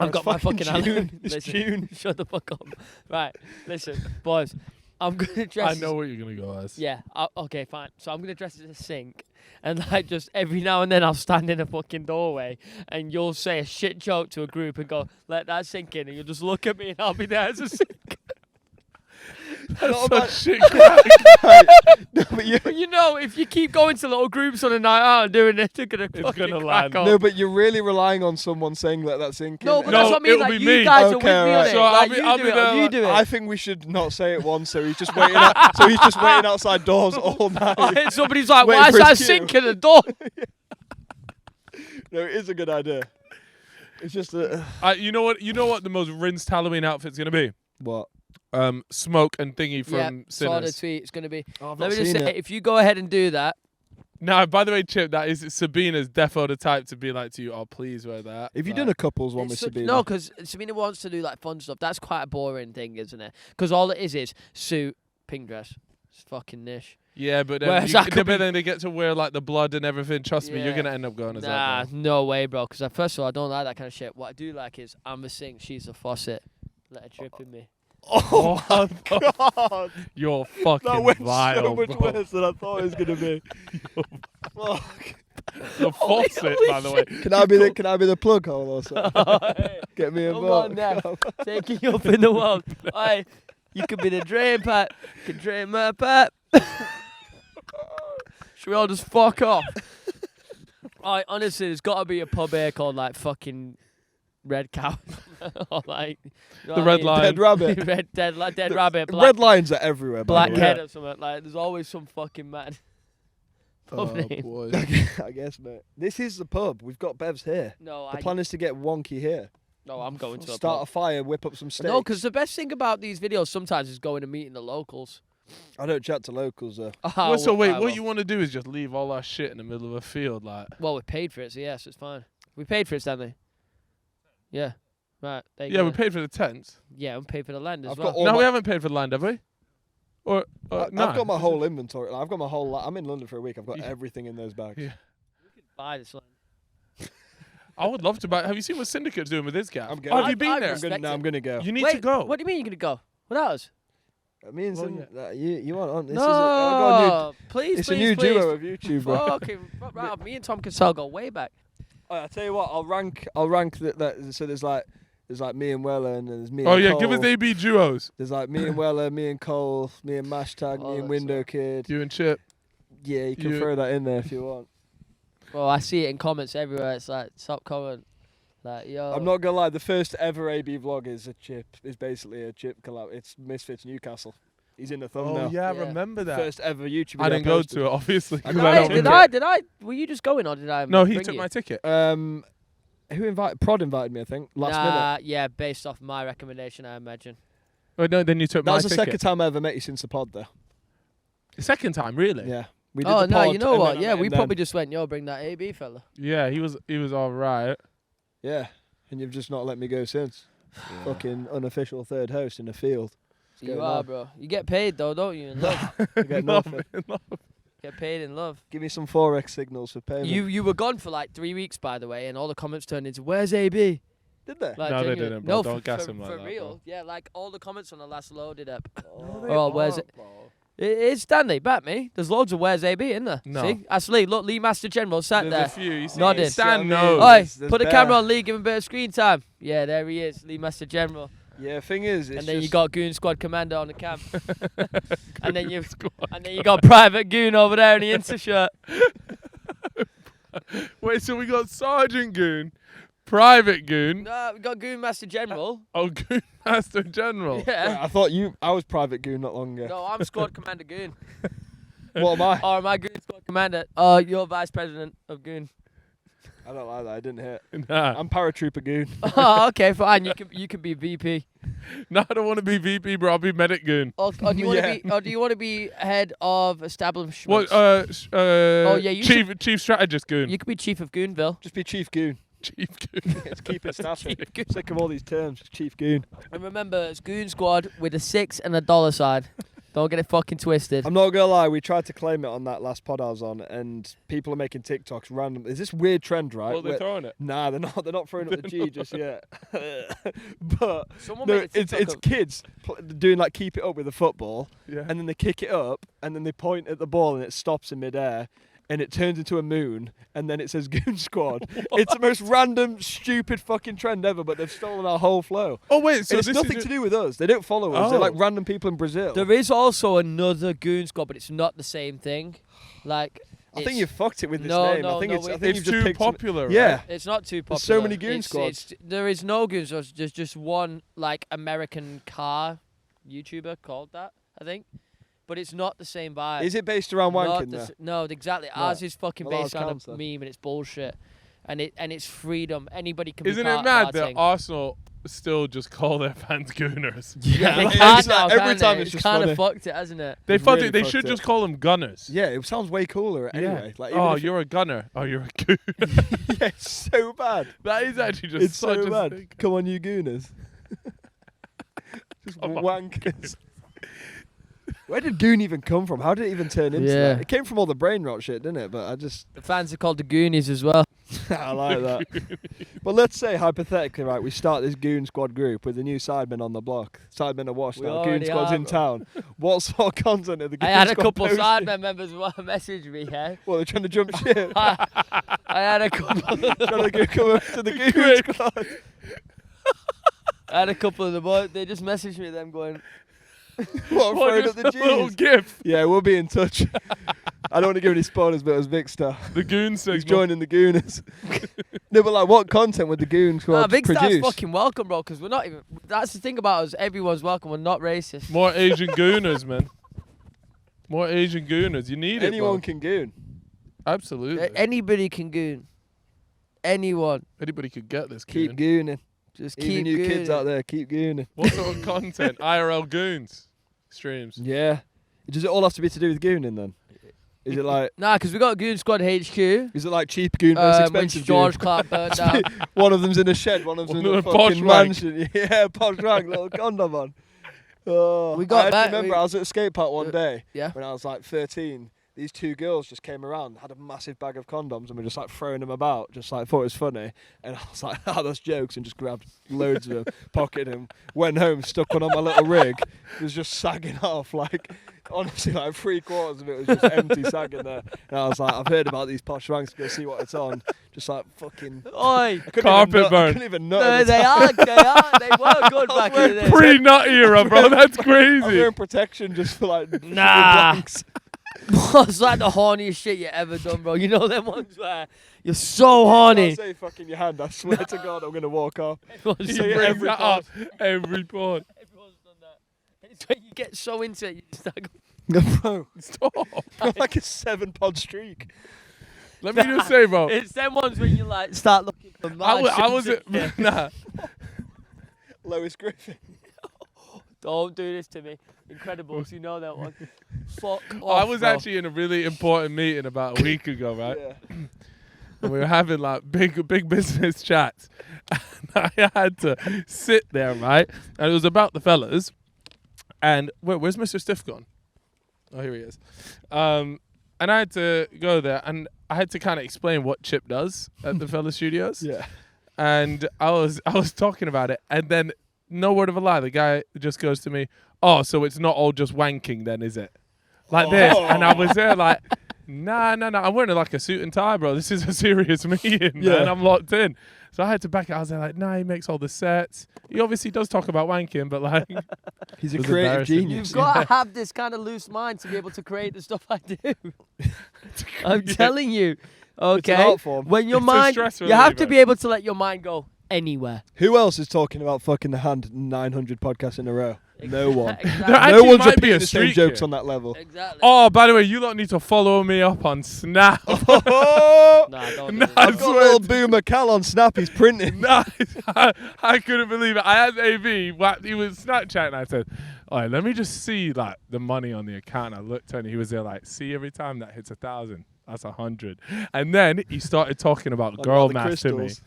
S2: I've got my fucking
S3: June.
S2: Halloween.
S3: It's
S2: Listen,
S3: June.
S2: Shut the fuck up. Right, listen, boys. I'm gonna dress.
S1: I know what you're gonna go as.
S2: Yeah. Okay, fine. So I'm gonna dress as a sink, and like just every now and then I'll stand in a fucking doorway, and you'll say a shit joke to a group and go, "Let that sink in," and you'll just look at me, and I'll be there as a sink.
S3: Not
S1: Such
S3: about-
S1: shit crack.
S3: Right. No, but you.
S2: But you know, if you keep going to little groups on a night out and doing it, they're gonna
S1: It's
S2: fucking
S1: gonna
S2: crack
S1: land.
S2: up.
S3: No, but you're really relying on someone saying let that sink in.
S2: No, but
S1: No,
S2: that's what I mean.
S1: it'll
S2: Like,
S1: be
S2: you
S1: me.
S2: guys are
S3: Okay,
S2: with me on
S3: right.
S2: it.
S1: So
S2: Like,
S1: I'll be
S2: you do it,
S1: there,
S2: you
S1: like-
S2: do it.
S3: I think we should not say it once, so he's just waiting. So he's just waiting outside doors all night.
S2: And somebody's like,
S3: Wait
S2: why is
S3: for
S2: that
S3: his cue.
S2: sink in the door?
S3: No, it is a good idea. It's just
S1: You know what? You know what the most rinsed Halloween outfit's gonna be?
S3: what?
S1: Smoke and thingy
S2: Yeah,
S1: from
S2: saw the
S1: Sinners.
S2: tweet. It's going to be.
S3: Oh, I've
S2: Let
S3: not
S2: me just
S3: seen
S2: say,
S3: it.
S2: if you go ahead and do that.
S1: Now, by the way, Chip, that is Sabina's defo the type to be like to you. Oh, please wear that.
S3: Have you
S1: Like,
S3: done a couples one with
S2: It's such-
S3: Sabina?
S2: No, because Sabina wants to do like fun stuff. That's quite a boring thing, isn't it? Because all it is suit, pink dress. It's fucking niche.
S1: Yeah, but
S2: Whereas
S1: then,
S2: I could be-
S1: then they get to wear like the blood and everything. Trust me, you're
S2: Yeah.
S1: gonna end up going as
S2: Nah,
S1: that. Bro.
S2: no way, bro. Because first of all, I don't like that kind of shit. What I do like is I'm the sink, she's the faucet. Let her drip in me.
S3: Oh my god!
S1: You're fucking
S3: That went
S1: vile,
S3: so much
S1: bro.
S3: worse than I thought it was gonna be. Fuck.
S1: The faucet, by the way.
S3: Can I be the plug hole or something? Get me
S2: Come on
S3: involved.
S2: now. Taking you up in the world. Aye, you could be the drain pipe. You can drain my pipe. Should we all just fuck off? Alright, honestly, there's got to be a pub here called like fucking Red Cow. Or like you know
S1: The
S2: what I
S1: Red
S2: mean?
S1: Lion.
S3: Dead rabbit.
S2: Dead
S3: The
S2: rabbit.
S3: Red lines are everywhere. by the way.
S2: Blackhead or something. Like, there's always some fucking man.
S1: Oh,
S2: Pub name.
S1: boy.
S3: I guess, mate. This is the pub. We've got Bevs here.
S2: No,
S3: The plan is to get wonky here.
S2: no, I'm going to a
S3: Start
S2: pub.
S3: a fire, whip up some steaks.
S2: No, because the best thing about these videos sometimes is going and meeting the locals.
S3: I don't chat to locals though.
S1: Well, so wait,
S2: I
S1: what
S2: will.
S1: you want to do is just leave all our shit in the middle of a field, like.
S2: Well, we paid for it, so yes, it's fine. We paid for it, Stanley. Yeah. Right. There you
S1: Yeah,
S2: go.
S1: we paid for the tents.
S2: Yeah, we paid for the land as
S3: I've
S2: well.
S3: got all
S1: No,
S3: my-
S1: we haven't paid for the land, have we? Or
S3: I've
S1: no.
S3: got my whole inventory. I've got my whole. I'm in London for a week. I've got
S1: Yeah.
S3: everything in those bags.
S1: Yeah.
S2: Buy this land.
S1: I would love to buy. Have you seen what Syndicate's doing with this guy?
S3: I'm
S1: Oh,
S3: going.
S1: have you
S2: I-
S1: been
S2: I
S1: there?
S2: respect
S3: I'm gonna go.
S1: You need
S2: Wait,
S1: to go.
S2: what do you mean you're gonna go without us?
S3: Me and
S1: Well,
S3: some, you want on? This
S2: no,
S3: is I got a new,
S2: please,
S3: it's
S2: please,
S3: a new
S2: please.
S3: duo of YouTube, bro.
S2: Fucking right, me and Tom Cassell go way back.
S3: I tell you what, I'll rank that. So there's like me and Weller, and there's me.
S1: Oh
S3: and
S1: yeah,
S3: Cole.
S1: give us AB duos.
S3: There's like me and Weller, me and Cole, me and Mashtag,
S2: Oh,
S3: me and
S2: that's
S3: Window
S2: right.
S3: Kid.
S1: You and Chip.
S3: Yeah, you can
S1: you-
S3: throw that in there if you want.
S2: Well, I see it in comments everywhere. It's like top comment, like yo.
S3: I'm not gonna lie, the first ever AB vlog is a Chip. Is basically a Chip collab. It's Misfits Newcastle. He's in the thumbnail.
S1: Oh yeah, I
S2: Yeah.
S1: remember that.
S3: First ever YouTube.
S1: I
S3: video
S1: didn't go
S3: posted.
S1: to it, obviously.
S3: I
S1: 'cause
S3: got
S1: I
S3: it.
S1: don't
S2: Did
S1: remember.
S2: I? Were you just going or did I?
S1: No, he
S2: bring
S1: took
S2: you?
S1: my ticket.
S3: Who invited? Prod invited me, I think. Last minute.
S2: Nah, yeah, based off my recommendation, I imagine.
S1: Oh no, then you took
S3: That
S1: my
S3: was the
S1: ticket.
S3: second time I ever met you since the pod, though.
S1: Second time, really?
S3: Yeah. We did
S2: Oh
S3: the
S2: no,
S3: pod,
S2: you know
S3: and
S2: what?
S3: then I
S2: Yeah,
S3: met
S2: we
S3: him then.
S2: probably just went, yo, bring that AB fella.
S1: Yeah, he was all right.
S3: Yeah. And you've just not let me go since. Fucking unofficial third host in the field.
S2: You
S3: going
S2: are,
S3: on?
S2: bro. You get paid though, don't you? In love.
S3: I get
S1: No,
S3: nothing.
S1: no.
S2: Get paid in love.
S3: Give me some Forex signals for payment.
S2: You were gone for like 3 weeks, by the way, and all the comments turned into "Where's AB?"
S3: Did they?
S2: Like,
S1: No, they
S2: genuine-
S1: didn't, bro.
S2: No,
S1: Don't
S2: for,
S1: gas
S2: for,
S1: him like
S2: for
S1: that,
S2: real.
S1: bro.
S2: Yeah, like all the comments on the last loaded up.
S3: Oh,
S2: Oh, where's it? It's Stanley, back me. There's loads of "Where's AB?" in there.
S1: No.
S2: See, that's Lee. Look, Lee Master General sat
S1: There's
S2: there.
S1: a few. You see,
S2: Nodding.
S1: Stan
S3: Yeah, I
S1: knows.
S3: mean-
S2: Oi,
S3: There's
S2: put the
S3: bear.
S2: camera on Lee, give him a bit of screen time. Yeah, there he is, Lee Master General.
S3: Yeah, thing is, it's
S2: And then you
S3: just-
S2: got Goon Squad Commander on the cam. and then you got Private Goon over there in the inter shirt.
S1: Wait, so we got Sergeant Goon, Private Goon,
S2: No, we got Goon Master General.
S1: oh Goon Master General.
S2: Yeah.
S3: I thought I was Private Goon not long ago.
S2: No, I'm Squad Commander Goon.
S3: What am I?
S2: Or am I Goon Squad Commander? Oh, you're Vice President of Goon.
S3: I don't like that. I didn't hear.
S1: Nah,
S3: I'm Paratrooper Goon.
S2: Oh, okay, fine. You can be VP.
S1: no, I don't want to be VP, bro. I'll be Medic Goon.
S2: Or do you want to
S3: Yeah.
S2: be? Or do you want to be head of establishment?
S1: What?
S2: yeah, you
S1: Chief Strategist Goon.
S2: You could be Chief of Goonville.
S3: Just be Chief Goon.
S1: Chief Goon.
S3: It's keeping staff in.
S2: Chief Goon.
S3: Sick of all these terms. Chief Goon.
S2: And remember, it's Goon Squad with a 6 and a dollar sign. Don't get it fucking twisted.
S3: I'm not gonna lie. We tried to claim it on that last pod I was on, and people are making TikToks random. There's this weird trend, right?
S1: Well, they're
S3: where-
S1: throwing it.
S3: Nah, they're not. They're not throwing up the G just yet. But
S2: Someone
S3: no,
S2: made a
S3: it's
S2: TikTok of-
S3: kids doing like keep it up with a football,
S1: Yeah.
S3: and then they kick it up, and then they point at the ball, and it stops in midair, and it turns into a moon, and then it says Goon Squad. It's the most random, stupid fucking trend ever, but they've stolen our whole flow.
S1: Oh wait, so
S3: And it's
S1: this
S3: nothing
S1: is
S3: to do with us. They don't follow us. They're
S1: Oh.
S3: like random people in Brazil.
S2: There is also another Goon Squad, but it's not the same thing. Like,
S3: I think
S2: it's-
S3: you fucked it with this
S2: No,
S3: name.
S2: no,
S3: I think
S2: no,
S3: it's. I
S2: wait.
S3: think
S1: it's
S3: you've just
S1: too
S3: picked some-
S1: popular.
S3: Yeah.
S1: Right?
S2: It's not too popular.
S3: There's so many Goon
S2: It's-
S3: Squads.
S2: there is no Goon Squads. There's just one like American car YouTuber called that, I think. But it's not the same vibe.
S3: Is it based around
S2: Not
S3: wanking
S2: the
S3: there?
S2: s- No, exactly.
S3: No.
S2: Ours is fucking
S3: Well, ours
S2: based on
S3: counts
S2: a
S3: then.
S2: meme and it's bullshit. and it's freedom. Anybody can.
S1: Isn't
S2: be
S1: it
S2: part
S1: mad
S2: of our
S1: that
S2: thing.
S1: Arsenal still just call their fans gooners?
S2: Yeah, they
S3: like,
S2: can't
S3: it's
S2: now.
S3: like every
S2: can
S3: time
S2: they?
S3: it's just
S2: kind
S3: funny.
S2: of fucked it, hasn't it?
S1: They
S3: It's
S1: fucked
S3: really
S1: it. They
S3: fucked
S1: should
S3: it.
S1: just call them gunners.
S3: Yeah, it sounds way cooler anyway. Like, even
S1: Oh,
S3: if
S1: you're a gunner. Oh, you're a goon.
S3: yeah, it's so bad.
S1: That is actually just
S3: It's
S1: such
S3: so
S1: a
S3: bad.
S1: thing.
S3: Come on, you gooners. Just
S1: Come on,
S3: wankers. Where did goon even come from? How did it even turn into
S2: Yeah.
S3: that? It came from all the brain rot shit, didn't it? But I just,
S2: The fans are called the Goonies as well.
S3: I like that. But let's say, hypothetically, right, we start this Goon Squad group with the new Sidemen on the block. Sidemen are washed
S2: We
S3: now. Goon
S2: already
S3: Squad's
S2: are,
S3: in
S2: bro.
S3: town. What sort of content are the Goon
S2: I had a
S3: Squad
S2: couple
S3: posting?
S2: Sidemen members message me, yeah.
S3: Well, they're trying to jump ship.
S2: I had a couple.
S3: Trying to come up to the Goon Squad.
S2: I had a couple of the boys. They just messaged me. Them going.
S3: What,
S1: What,
S3: throwing up
S1: just
S3: the
S1: a little
S3: G's?
S1: gift.
S3: Yeah, we'll be in touch. I don't want to give any spoilers, but it was Big Star.
S1: The goon
S3: He's
S1: signal.
S3: joining the Gooners. No, but like, what content would the Goon Squad
S2: Nah, Big Star's
S3: produce?
S2: fucking welcome, bro. Because we're not even. That's the thing about us. Everyone's welcome. We're not racist.
S1: More Asian gooners, man. More Asian gooners. You need
S3: Anyone
S1: it,
S3: can goon.
S1: bro. Absolutely.
S2: Anybody can goon. Anyone.
S1: Anybody could get this
S3: Keep
S1: goon.
S3: gooning.
S2: Just
S3: Even
S2: keep
S3: you kids
S2: gooning.
S3: out there, keep gooning.
S1: What sort of content? IRL goons streams.
S3: Yeah. Does it all have to be to do with gooning then? Is it like
S2: Nah, because we got Goon Squad HQ.
S3: is it like cheap goon versus
S2: When
S3: expensive
S2: George
S3: goon?
S2: Clark burned down.
S3: One of them's in a shed, one of them's in
S1: One
S3: a
S1: of them posh
S3: fucking
S1: wank.
S3: mansion. Yeah, posh rank, little condom on. Oh,
S2: We got
S3: I
S2: back-
S3: actually remember
S2: we-
S3: I was at a skate park one day
S2: Yeah.
S3: when I was like 13. These two girls just came around, had a massive bag of condoms, and were just like throwing them about, just like thought it was funny. And I was like, "Oh, that's jokes," and just grabbed loads of them, pocketed them, went home, stuck one on my little rig. It was just sagging off, like honestly, like 3/4 of it was just empty sagging there. And I was like, "I've heard about these posh ranks. Go see what it's on." Just like fucking.
S2: Oi.
S3: I couldn't
S1: Carpet
S3: even nut, I
S1: burn.
S3: couldn't even nut.
S2: No,
S3: at the
S2: they
S3: time.
S2: are. They were good
S3: I was
S2: back in
S3: wearing
S2: the day.
S1: Pre-nut era, bro. That's
S3: I'm
S1: crazy.
S3: wearing protection just for like
S2: Nah.
S3: blanks.
S2: It's like the horniest shit you ever done, bro. You know them ones where you're so
S3: I'll
S2: horny.
S3: say fucking your hand. I swear to God, I'm gonna walk off.
S2: Everyone's
S1: He
S3: say it
S1: brings
S3: every
S1: that up every pod.
S2: everyone's done that. It's when you get so into it, you just like,
S3: Bro,
S1: Stop.
S3: I'm like a 7-pod streak.
S1: Let me just say, bro.
S2: it's them ones when you like start looking for
S1: I was
S2: yeah.
S1: nah.
S3: Lois Griffin.
S2: Don't do this to me. Incredibles, you know that one. Fuck off,
S1: I was
S2: bro.
S1: actually in a really important meeting about a week ago, right?
S3: Yeah.
S1: And we were having like big business chats. And I had to sit there, right? And it was about the fellas. And where's Mr. Stiff gone? Oh, here he is. And I had to go there, and I had to kind of explain what Chip does at the Fella Studios.
S3: Yeah.
S1: And I was talking about it, and then no word of a lie, the guy just goes to me, "Oh, so it's not all just wanking then, is it?" Like this. And I was there like, nah, I'm wearing like a suit and tie, bro. This is a serious meeting,
S3: Yeah.
S1: man. I'm locked in. So I had to back it. I was there like, nah, he makes all the sets. He obviously does talk about wanking, but like,
S3: He's a
S1: It was
S3: creative
S1: embarrassing.
S3: genius.
S2: You've got to have this kind of loose mind to be able to create the stuff I do. I'm
S1: Yeah.
S2: telling you.
S3: It's an
S2: Okay.
S3: art form.
S2: When your
S1: It's a
S2: mind,
S1: stress
S2: you have to
S1: reliever.
S2: be able to let your mind go anywhere.
S3: Who else is talking about fucking the hand 900 podcasts in a row? No one.
S1: There
S2: Exactly.
S1: actually
S3: No one's
S1: might be
S3: repeating
S1: a
S3: the same
S1: streak
S3: jokes
S1: here.
S3: on that level.
S2: Exactly.
S1: oh, by the way, you lot need to follow me up on Snap.
S3: Oh,
S2: Nah, don't
S1: Nah,
S2: do
S1: I
S3: I've
S2: this.
S3: got a
S1: swear
S3: little
S1: to-
S3: Boomer Cal on Snap. He's printing.
S1: Nice. I couldn't believe it. I asked AV what he was Snapchat, and I said, "All right, let me just see like the money on the account." And I looked and he was there like, "See, every time that hits 1,000, that's 100." And then he started talking about
S3: Like
S1: girl
S3: the
S1: math to me.
S3: crystals.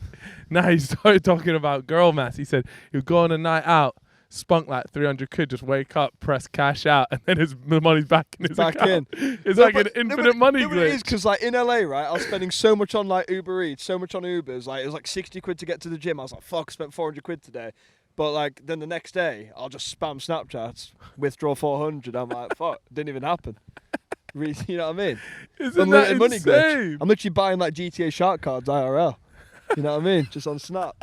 S1: Now he started talking about girl math. He said he'd go on a night out, spunk like 300 quid, just wake up, press cash out, and then the money's back in his
S3: Back
S1: account.
S3: in.
S1: It's
S3: No,
S1: like an
S3: but-
S1: infinite
S3: but-
S1: money
S3: no, but it
S1: glitch.
S3: is because like in LA, right, I was spending so much on like Uber Eats, so much on Ubers. Like it was like 60 quid to get to the gym. I was like, fuck, I spent 400 quid today. But like then the next day, I'll just spam Snapchats, withdraw 400. I'm like, fuck, didn't even happen. You know what I mean?
S1: Isn't that
S3: Unlimited money glitch.
S1: insane?
S3: I'm literally buying like GTA Shark cards IRL. You know what I mean? Just on Snap.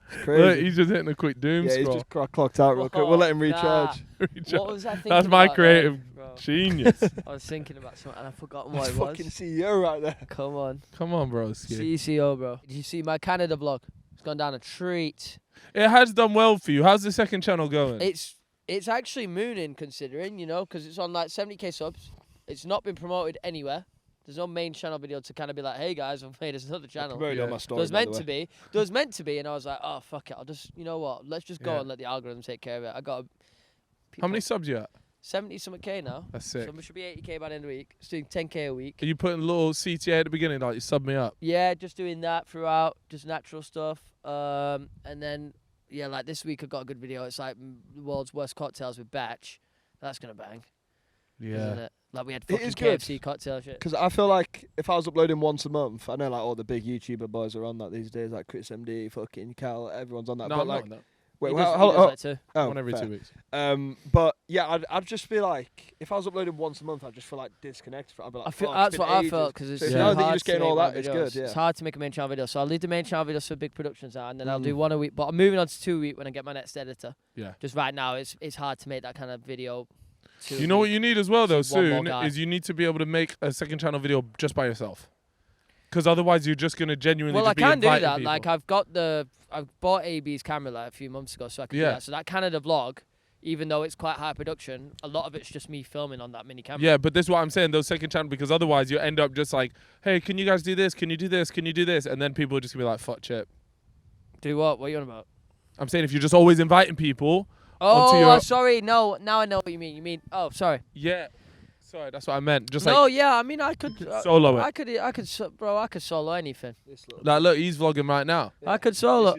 S3: It's
S1: Look,
S3: crazy.
S1: he's just hitting a quick doom
S3: Yeah, he's
S1: scroll.
S3: just clocked out real quick. We'll let him
S2: Nah.
S3: recharge.
S2: What was I thinking
S1: That's my
S2: about
S1: creative
S2: then, bro?
S1: genius.
S2: I was thinking about something and I've forgotten what
S3: That's
S2: it was.
S3: fucking CEO right there.
S2: Come on.
S1: Come on, bro.
S2: CCO, bro. Did you see my Canada vlog? It's gone down a treat.
S1: It has done well for you. How's the second channel going?
S2: It's actually mooning considering, you know, because it's on like 70k subs. It's not been promoted anywhere. There's no main channel video to kind of be like, hey guys, I've made another channel.
S3: Promoted on my story,
S2: There was
S3: by the
S2: meant
S3: way.
S2: to be. There was meant to be, and I was like, oh fuck it, I'll just, you know what? Let's just go
S1: Yeah.
S2: and let the algorithm take care of it. I got.
S1: How many subs you at?
S2: 70 something K now.
S1: That's sick.
S2: So we should be 80K by the end of the week. Just doing 10K a week.
S1: Are you putting a little CTA at the beginning, like you sub me up?
S2: Yeah, just doing that throughout, just natural stuff. And then, yeah, like this week I got a good video. It's like the world's worst cocktails with Batch. That's gonna bang, isn't it? Like we had
S3: It
S2: fucking
S3: is good.
S2: KFC cocktail shit.
S3: Because I feel like if I was uploading once a month, I know like all the big YouTuber boys are on that these days, like Chris MD, fucking Cal, everyone's on that.
S1: No,
S3: but
S1: I'm
S3: like,
S1: not on that.
S3: wait,
S2: He
S3: how,
S2: does
S3: how,
S2: that too.
S3: oh,
S1: One every
S3: fair.
S1: 2 weeks.
S3: But yeah, I'd just feel like if I was uploading once a month, I'd just feel like disconnected. I'd be like,
S2: I feel
S3: "Fuck,
S2: that's
S3: it's
S2: what
S3: been
S2: I
S3: ages."
S2: felt because it's
S3: So if
S2: so
S3: now that you're
S2: hard
S3: just
S2: to
S3: getting
S2: make
S3: all
S2: my
S3: that, it's
S2: videos.
S3: good, yeah.
S2: It's hard to make a main channel video, so I'll leave the main channel videos for big productions out, and then I'll do one a week. But I'm moving on to 2 a week when I get my next editor.
S1: Yeah.
S2: Just right now, it's hard to make that kind of video.
S1: You know what you need as well, though,
S2: Just one more
S1: soon,
S2: guy.
S1: is you need to be able to make a second channel video just by yourself. Because otherwise you're just going to genuinely
S2: Well, I
S1: just be
S2: can do
S1: inviting
S2: that.
S1: people.
S2: Like I've bought AB's camera like a few months ago, so I can do
S1: Yeah.
S2: that. So that Canada vlog, even though it's quite high production, a lot of it's just me filming on that mini camera.
S1: Yeah, but this is what I'm saying, those second channel, because otherwise you end up just like, hey, can you guys do this? Can you do this? Can you do this? And then people are just going to be like, fuck Chip.
S2: Do what? What are you on about?
S1: I'm saying if you're just always inviting people onto
S2: Oh,
S1: your...
S2: sorry. No, now I know what you mean. You mean? Oh, sorry.
S1: Yeah. Sorry, that's what I meant. Just
S2: No,
S1: like
S2: yeah. I mean, I could
S1: solo it.
S2: I could, bro. I could solo anything.
S1: Like, look, he's vlogging right now.
S2: I could solo.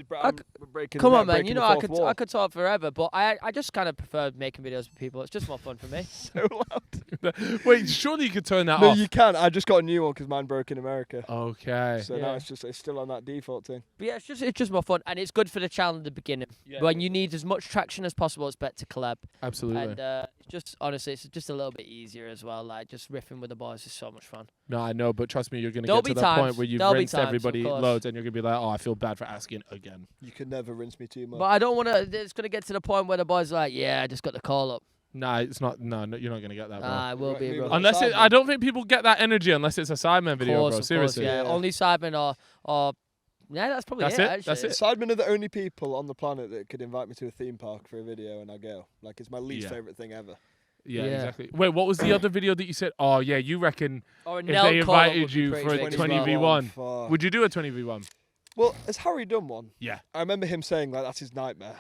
S2: Come on, man. You know, I could talk forever, but I just kind of prefer making videos with people. It's just more fun for me.
S3: So loud.
S1: Wait, surely you could turn that
S3: No,
S1: off.
S3: you can. I just got a new one because mine broke in America.
S1: Okay.
S3: So
S2: Yeah.
S3: now it's still on that default thing.
S2: But yeah, it's just more fun, and it's good for the channel at the beginning.
S1: Yeah.
S2: When you need as much traction as possible, it's better to collab.
S1: Absolutely.
S2: And it's just honestly, it's just a little bit easier as well. Like just riffing with the boys is so much fun.
S1: No, I know, but trust me, you're going to
S2: There'll
S1: get to
S2: be
S1: that point
S2: times.
S1: where you've
S2: There'll be
S1: rinsed
S2: times, of
S1: everybody
S2: course.
S1: loads and you're going to be like, oh, I feel bad for asking again.
S3: You can never rinse me too much.
S2: But I don't want to. It's gonna get to the point where the boys are like, yeah, I just got the call up.
S1: Nah, it's not. No, you're not going to get that, bro.
S2: I will
S3: Right,
S2: be,
S3: move
S2: bro.
S3: on.
S1: Unless it,
S3: Sidemen.
S1: I don't think people get that energy unless it's a Sidemen video,
S2: Course,
S1: bro.
S2: of
S1: Seriously.
S2: course, yeah.
S3: Yeah.
S2: Only Sidemen or yeah, that's probably
S1: That's
S2: it.
S1: it?
S2: Actually.
S1: That's it?
S3: Sidemen are the only people on the planet that could invite me to a theme park for a video and I go. Like, it's my least
S1: Yeah.
S3: favourite thing ever.
S1: Yeah,
S2: Yeah.
S1: exactly. Wait, what was the other video that you said? Oh, yeah, you reckon
S2: Or a
S1: if
S2: Nell
S1: they
S2: call up would
S1: invited
S2: be
S1: you
S2: pretty
S1: for a
S2: big as
S1: 20v1,
S3: Fuck.
S1: would you do a 20v1?
S3: Well, has Harry done one?
S1: Yeah.
S3: I remember him saying, like, that's his nightmare.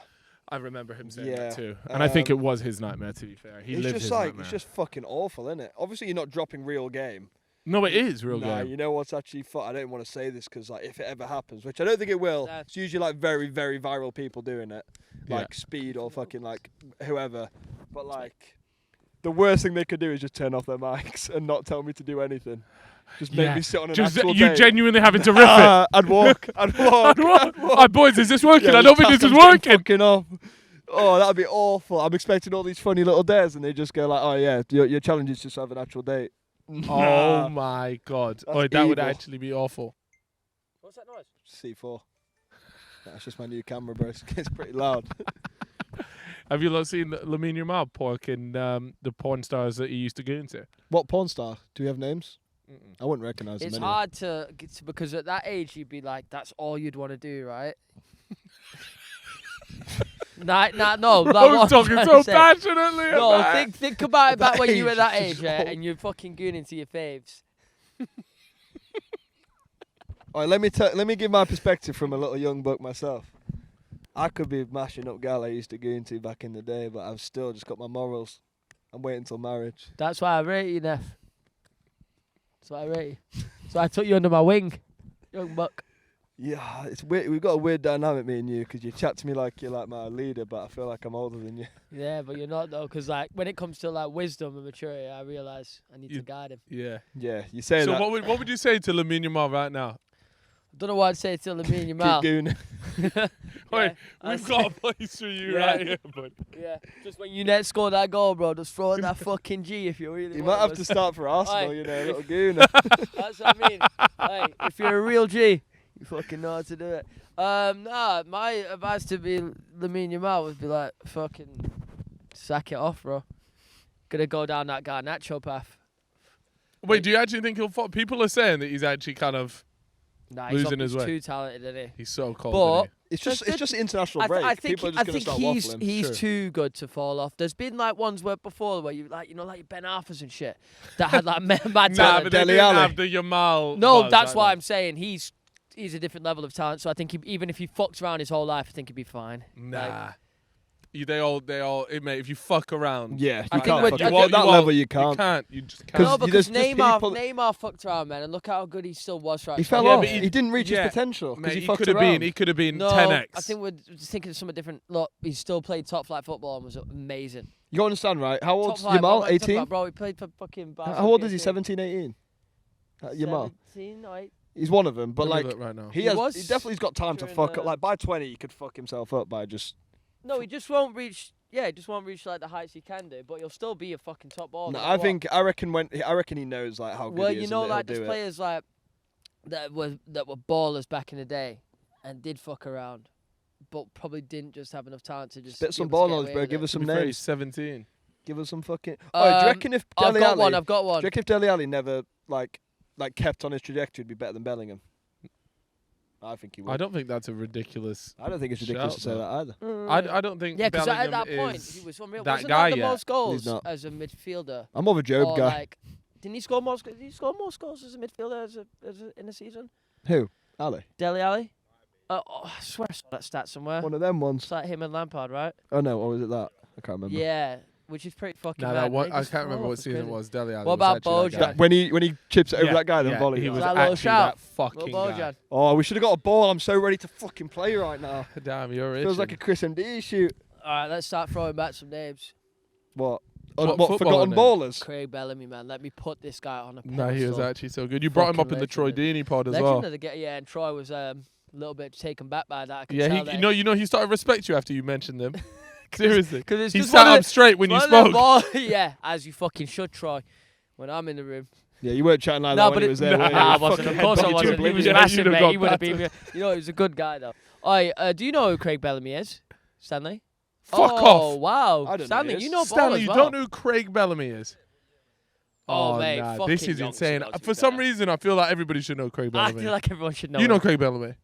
S1: I remember him saying
S3: Yeah.
S1: that too. And I think it
S3: Um,
S1: was his nightmare, to be fair. He
S3: It's
S1: lived
S3: just
S1: his
S3: like,
S1: nightmare.
S3: it's just fucking awful, isn't it? Obviously, you're not dropping real game.
S1: No, it is real
S3: Nah,
S1: game.
S3: you know what's actually fun? I don't want to say this because, like, if it ever happens, which I don't think it will,
S2: Nah.
S3: it's usually, like, very, very viral people doing it.
S1: Yeah.
S3: Like, Speed or fucking, like, whoever. But, like, the worst thing they could do is just turn off their mics and not tell me to do anything. Just make
S1: Yeah.
S3: me sit on an
S1: Just
S3: actual
S1: you
S3: date.
S1: genuinely having to rip it.
S3: I'd walk. I'd walk.
S1: I'd walk. Boys, is this working?
S3: Yeah,
S1: I don't
S3: just
S1: think this is
S3: cast them
S1: working.
S3: fucking off. Oh, that'd be awful. I'm expecting all these funny little dares, and they just go like, "Oh yeah, your challenge is just to have an actual date."
S1: Oh my god.
S3: That's
S1: Oh, that would
S3: evil.
S1: actually be awful.
S2: What's that noise?
S3: C4. That's just my new camera, bro. It's pretty loud.
S1: Have you lot seen Lamine Yamal porking the porn stars that he used to go into?
S3: What porn star? Do we have names? I wouldn't recognise them.
S2: It's
S3: anyway.
S2: hard to get to, because at that age you'd be like, that's all you'd want to do, right? No.
S1: Bro,
S2: like, what I'm
S1: talking
S2: trying
S1: so
S2: to say.
S1: passionately.
S2: No,
S1: about it.
S2: think about it back
S3: That
S2: when you were
S3: age
S2: that
S3: is
S2: age,
S3: just
S2: yeah,
S3: old.
S2: and you're fucking gooning into your faves.
S3: All right, let me give my perspective from a little young buck myself. I could be mashing up gal I used to go into back in the day, but I've still just got my morals. I'm waiting till marriage.
S2: That's why I rate you, Neff. That's why I rate you. So I took you under my wing, young buck.
S3: Yeah, it's weird. We've got a weird dynamic, me and you, because you chat to me like you're like my leader, but I feel like I'm older than you.
S2: Yeah, but you're not though, because like when it comes to like wisdom and maturity, I realise I need to guide him.
S1: Yeah.
S3: Yeah, you say
S1: So
S3: that.
S1: what would you say to Lamine Yamal right now?
S2: Don't know what I'd say till me and your
S3: Keep
S2: mouth.
S3: gooning.
S1: Wait,
S2: I'd
S1: we've got a place for you
S2: Yeah.
S1: right here, bud.
S2: Yeah, just when you next score that goal, bro, just throw that fucking G if you really
S3: You
S2: want
S3: might have
S2: us.
S3: to start for Arsenal,
S2: Aye.
S3: you know, a little gooner.
S2: That's what I mean. Hey, if you're a real G, you fucking know how to do it. Nah, my advice to be Lamine Yamal would be like, fucking sack it off, bro. Gonna go down that Garnacho path.
S1: Wait, do you actually think he'll fall? People are saying that he's actually kind of
S2: Nah,
S1: Losing
S2: he's
S1: his way.
S2: too talented, isn't he?
S1: he's so cold.
S2: But
S1: isn't
S3: It's just international break.
S2: I think
S3: People are just going to start waffling.
S2: he's
S1: Sure.
S2: too good to fall off. There's been like ones where you like like Ben Arthurs and shit that had like mad
S1: Nah,
S2: talent.
S1: but they
S3: Dele
S1: didn't
S3: Alli.
S1: have the Yamal.
S2: No,
S1: buzz,
S2: that's
S1: like
S2: why
S1: that.
S2: I'm saying he's a different level of talent. So I think even if he fucks around his whole life, I think he'd be fine.
S1: Nah. They all, mate, if you fuck around.
S3: Yeah,
S2: I
S3: you
S2: think
S3: can't.
S2: we're-
S3: fuck
S2: I
S3: it.
S2: think-
S3: At that level, you
S1: You
S3: can't.
S1: can't. You just
S3: Because
S2: No,
S1: can't.
S2: because
S3: there's
S2: Neymar fucked around, man, and look how good he still was. Right,
S3: He fell
S1: Yeah,
S3: off.
S1: but
S3: He didn't reach his potential because
S1: Mate,
S3: he
S1: he
S3: fucked
S1: could have
S3: around.
S1: been. He could have been
S2: No,
S1: 10x.
S2: I think we're just thinking of something different. Look, he still played top flight football and was amazing.
S3: You gotta understand, right? How
S2: Top
S3: old's
S2: flight, what
S3: Yamal?
S2: am I talking
S3: 18?
S2: about, bro, he played for fucking Barca.
S3: How old is he? 17, 18? Yamal.
S2: 17, no,
S3: He's one of them, but
S1: Let me
S3: like
S1: look right now.
S3: he
S2: was
S3: definitely's got time to
S2: during
S3: fuck
S2: the-
S3: up. Like by 20, he could fuck himself up by just.
S2: No, he just won't reach. Yeah, he just won't reach like the heights he can do. But he'll still be a fucking top baller.
S3: No,
S2: no
S3: I
S2: matter what.
S3: I reckon he knows like how good
S2: Well,
S3: he
S2: you
S3: is.
S2: know,
S3: and
S2: like
S3: he'll
S2: there's
S3: do it.
S2: players like that were ballers back in the day, and did fuck around, but probably didn't just have enough talent to just.
S3: Spit
S2: be
S3: some
S2: able to
S3: ball
S2: get
S3: knowledge,
S2: away
S3: bro.
S2: with
S3: Give
S2: it.
S3: us some
S1: To be fair, he's
S3: names.
S1: 17.
S3: Give us some fucking. Oh, do you reckon if
S2: I've
S3: Dele
S2: got
S3: Alli?
S2: one. I've got
S3: Do
S2: one.
S3: you reckon if Dele Alli never like kept on his trajectory, he'd be better than Bellingham? I think he would.
S1: I don't think that's a ridiculous.
S3: I don't think it's ridiculous
S1: Shout,
S3: to say that either.
S1: I don't think.
S2: Yeah, because at
S1: Bellingham
S2: that point
S1: is
S2: he was unreal.
S1: that
S2: Wasn't
S1: guy
S2: that the
S1: yet.
S2: most goals
S3: He's not.
S2: as a midfielder?
S3: I'm more of a Job
S2: Or,
S3: guy.
S2: like, didn't he score more? Did he score more scores as a midfielder in a season?
S3: Who? Ali.
S2: Dele Alli? I swear I saw that stat somewhere.
S3: One of them ones.
S2: It's like him and Lampard, right?
S3: Oh no, or was it that? I can't remember.
S2: Yeah, which is pretty fucking.
S1: No,
S2: mad.
S1: that one,
S2: They
S1: I
S2: just
S1: can't
S2: fall
S1: remember
S2: off,
S1: what
S2: it's
S1: season it
S2: crazy.
S1: was. Dele Alli
S2: What
S1: was
S2: about
S1: actually that
S2: Bojan?
S1: guy.
S3: When he chips it over that guy, then
S1: yeah,
S3: volley.
S1: he
S3: it.
S1: was
S2: That little
S1: actually
S2: shout.
S1: that fucking
S2: Little
S1: guy.
S2: Bojan.
S3: Oh, we should have got a ball. I'm so ready to fucking play right now.
S1: Damn, you're rich.
S3: Feels like a Chris MD shoot.
S2: All right, let's start throwing back some names.
S3: What?
S1: What
S3: What
S1: footballer
S3: forgotten
S1: name?
S3: ballers?
S2: Craig Bellamy, man. Let me put this guy on a pedestal.
S1: No, he was actually so good. You brought him up in
S2: Fucking
S1: the Troy
S2: legend.
S1: Deeney pod as
S2: Legend
S1: well.
S2: of the yeah, and Troy was a little bit taken back by that. I can
S1: Yeah,
S2: tell
S1: he,
S2: that
S1: you know, he started to respect you after you mentioned him. Seriously,
S2: because it's
S1: he
S2: just
S1: sat
S2: one of
S1: up straight when you
S2: one of them
S1: spoke.
S2: ball- yeah, as you fucking should, Troy. When I'm in the room.
S3: Yeah, you weren't chatting like
S2: No,
S3: that when
S2: but
S3: he
S2: it-
S3: was there.
S1: Nah,
S3: were you?
S2: Nah, I
S3: You
S2: wasn't.
S3: fucking
S2: Of course I
S3: headbutted you
S2: wasn't.
S3: to
S2: He was
S3: oblivion.
S1: Yeah,
S2: massive,
S1: you'd have
S2: mate.
S1: got
S2: He would have been.
S1: battered.
S2: You know, he was a good guy though. Do you know who Craig Bellamy is, Stanley?
S1: Fuck
S2: oh,
S1: off.
S2: wow.
S3: I don't know
S2: Stanley,
S3: who he
S2: you
S3: is.
S2: know ball
S1: Stanley,
S2: as
S1: you
S2: well.
S1: don't know who Craig Bellamy is?
S2: Oh, mate,
S1: nah,
S2: fucking
S1: this is
S2: Yonks
S1: insane.
S2: knows, to be
S1: For some
S2: fair.
S1: reason, I feel like everybody should know Craig
S2: I
S1: Bellamy.
S2: feel like everyone should know.
S1: You know
S2: him.
S1: Craig Bellamy,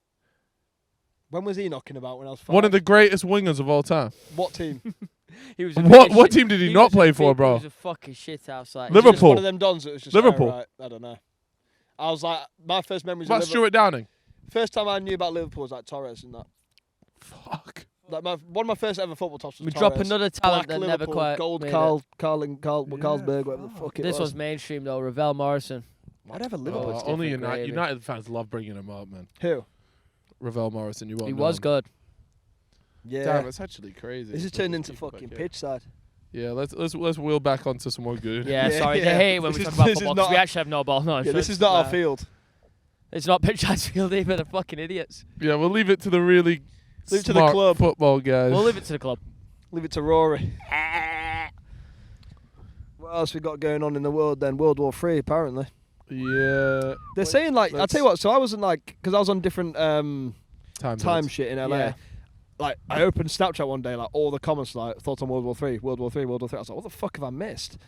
S3: When was he knocking about when I was 5?
S1: one of the greatest wingers of all time.
S3: What team?
S2: He was a
S1: What
S2: big shit-
S1: team did he
S2: was
S1: not
S2: a
S1: play
S2: big-
S1: for,
S2: He
S1: bro?
S2: was a fucking shit house. Like,
S3: Was he just
S1: Liverpool.
S3: one of them dons that was just
S1: Liverpool.
S3: Right, I don't know. I was like, my first memories
S1: What
S3: of
S1: about
S3: Liverpool.
S1: Stuart Downing?
S3: First time I knew about Liverpool was like Torres and that.
S1: Fuck.
S3: Like one of my first ever football tops was
S2: we
S3: Torres.
S2: drop another talent
S3: Black
S2: that never
S3: Liverpool,
S2: quite
S3: gold
S2: made it.
S3: Carlsberg, whatever the fuck it
S2: This
S3: was.
S2: was mainstream though. Ravel Morrison.
S3: Why'd I have a Liverpool?
S2: it's
S1: Only
S2: different gravy.
S1: United fans love bringing him up, man.
S3: Who?
S1: Ravel Morrison, you won't
S2: He
S1: know
S2: was
S1: him.
S2: good.
S3: Yeah.
S1: Damn, it's actually crazy.
S3: This is turned into fucking pitch side.
S1: Yeah, let's wheel back onto some more good.
S2: Yeah,
S3: Yeah,
S2: sorry.
S3: yeah.
S2: They hate when
S3: This
S2: we
S3: is-
S2: talk about
S3: this is
S2: football 'cause
S3: not-
S2: we actually have no ball knowledge.
S3: Yeah,
S2: so
S3: this
S2: it's,
S3: is not our field.
S2: It's not pitch side's field either. They're fucking idiots.
S1: Yeah, we'll leave it to the really
S3: Leave it to the
S1: smart
S3: club.
S1: football guys.
S2: We'll leave it to the club.
S3: Leave it to Rory. What else we got going on in the world then? World War 3 apparently.
S1: Yeah.
S3: They're saying like, I'll tell you what, so I wasn't like, because I was on different time
S1: zones.
S3: shit in LA.
S2: Yeah.
S3: Like, I opened Snapchat one day, like, all the comments, like, thoughts on World War 3, World War 3, World War 3. I was like, what the fuck have I missed?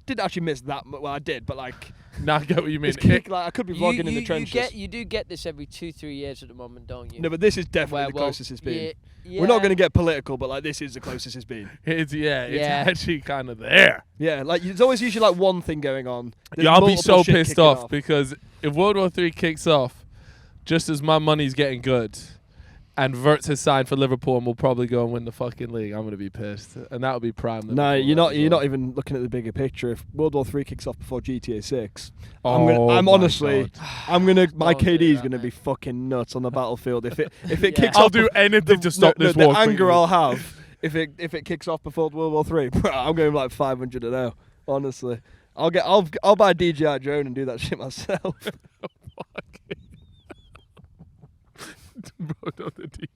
S3: Didn't actually miss that much. Well, I did, but like,
S1: Now I get what you mean.
S3: it's kick, like, I could be vlogging in the trenches.
S2: You do get this every 2-3 years at the moment, don't you?
S3: No, but this is definitely
S2: Where,
S3: the
S2: well,
S3: closest it's been.
S2: yeah,
S3: We're not going to get political, but like, this is the closest it's been.
S1: It's
S2: Yeah.
S1: actually kind of there.
S3: Yeah, like, there's always usually like one thing going on. There's
S1: Yeah, I'll be
S3: multiple
S1: so
S3: shit
S1: pissed
S3: kicking
S1: off because if World War 3 kicks off, just as my money's getting good, and Wirtz has signed for Liverpool and will probably go and win the fucking league, I'm gonna be pissed, and that would be prime.
S3: No,
S1: Liverpool
S3: you're not.
S1: as
S3: You're
S1: well.
S3: not even looking at the bigger picture. If World War 3 kicks off before GTA 6,
S1: Oh
S3: I'm
S1: my
S3: honestly,
S1: God.
S3: I'm gonna. My
S2: Don't do
S3: KD is
S2: that,
S3: gonna be
S2: mate.
S3: fucking nuts on the battlefield. If it
S2: Yeah.
S3: kicks
S1: I'll
S3: off,
S1: do anything to stop this
S3: the
S1: war.
S3: anger
S1: quickly.
S3: I'll have if it kicks off before World War 3, bro, I'm going like 500 and 0. Honestly, I'll buy a DJI drone and do that shit myself.
S1: Bro, not the DJ.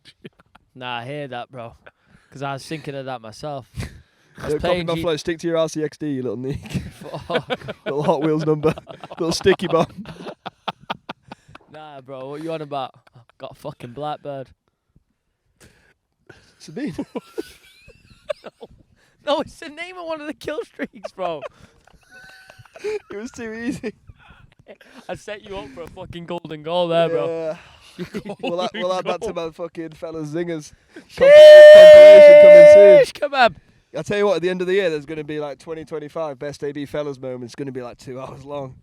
S2: Nah, I hear that, bro. Because I was thinking of that myself. I was
S3: Copy
S2: playing
S3: my
S2: G-
S3: flow. Stick to your RCXD, you little neek.
S2: Fuck.
S3: Little Hot Wheels number. Little sticky bomb.
S2: Nah, bro, what you on about? Got a fucking Blackbird.
S3: Sabine.
S2: No, it's the name of one of the kill streaks, bro.
S3: It was too easy.
S2: I set you up for a fucking golden goal there, bro.
S3: Yeah. We'll add that to my fucking fellas zingers.
S2: Compilation
S3: coming soon.
S2: Come on.
S3: I'll tell you what, at the end of the year, there's going to be like 2025 best AB fellas moments. It's going to be like 2 hours long.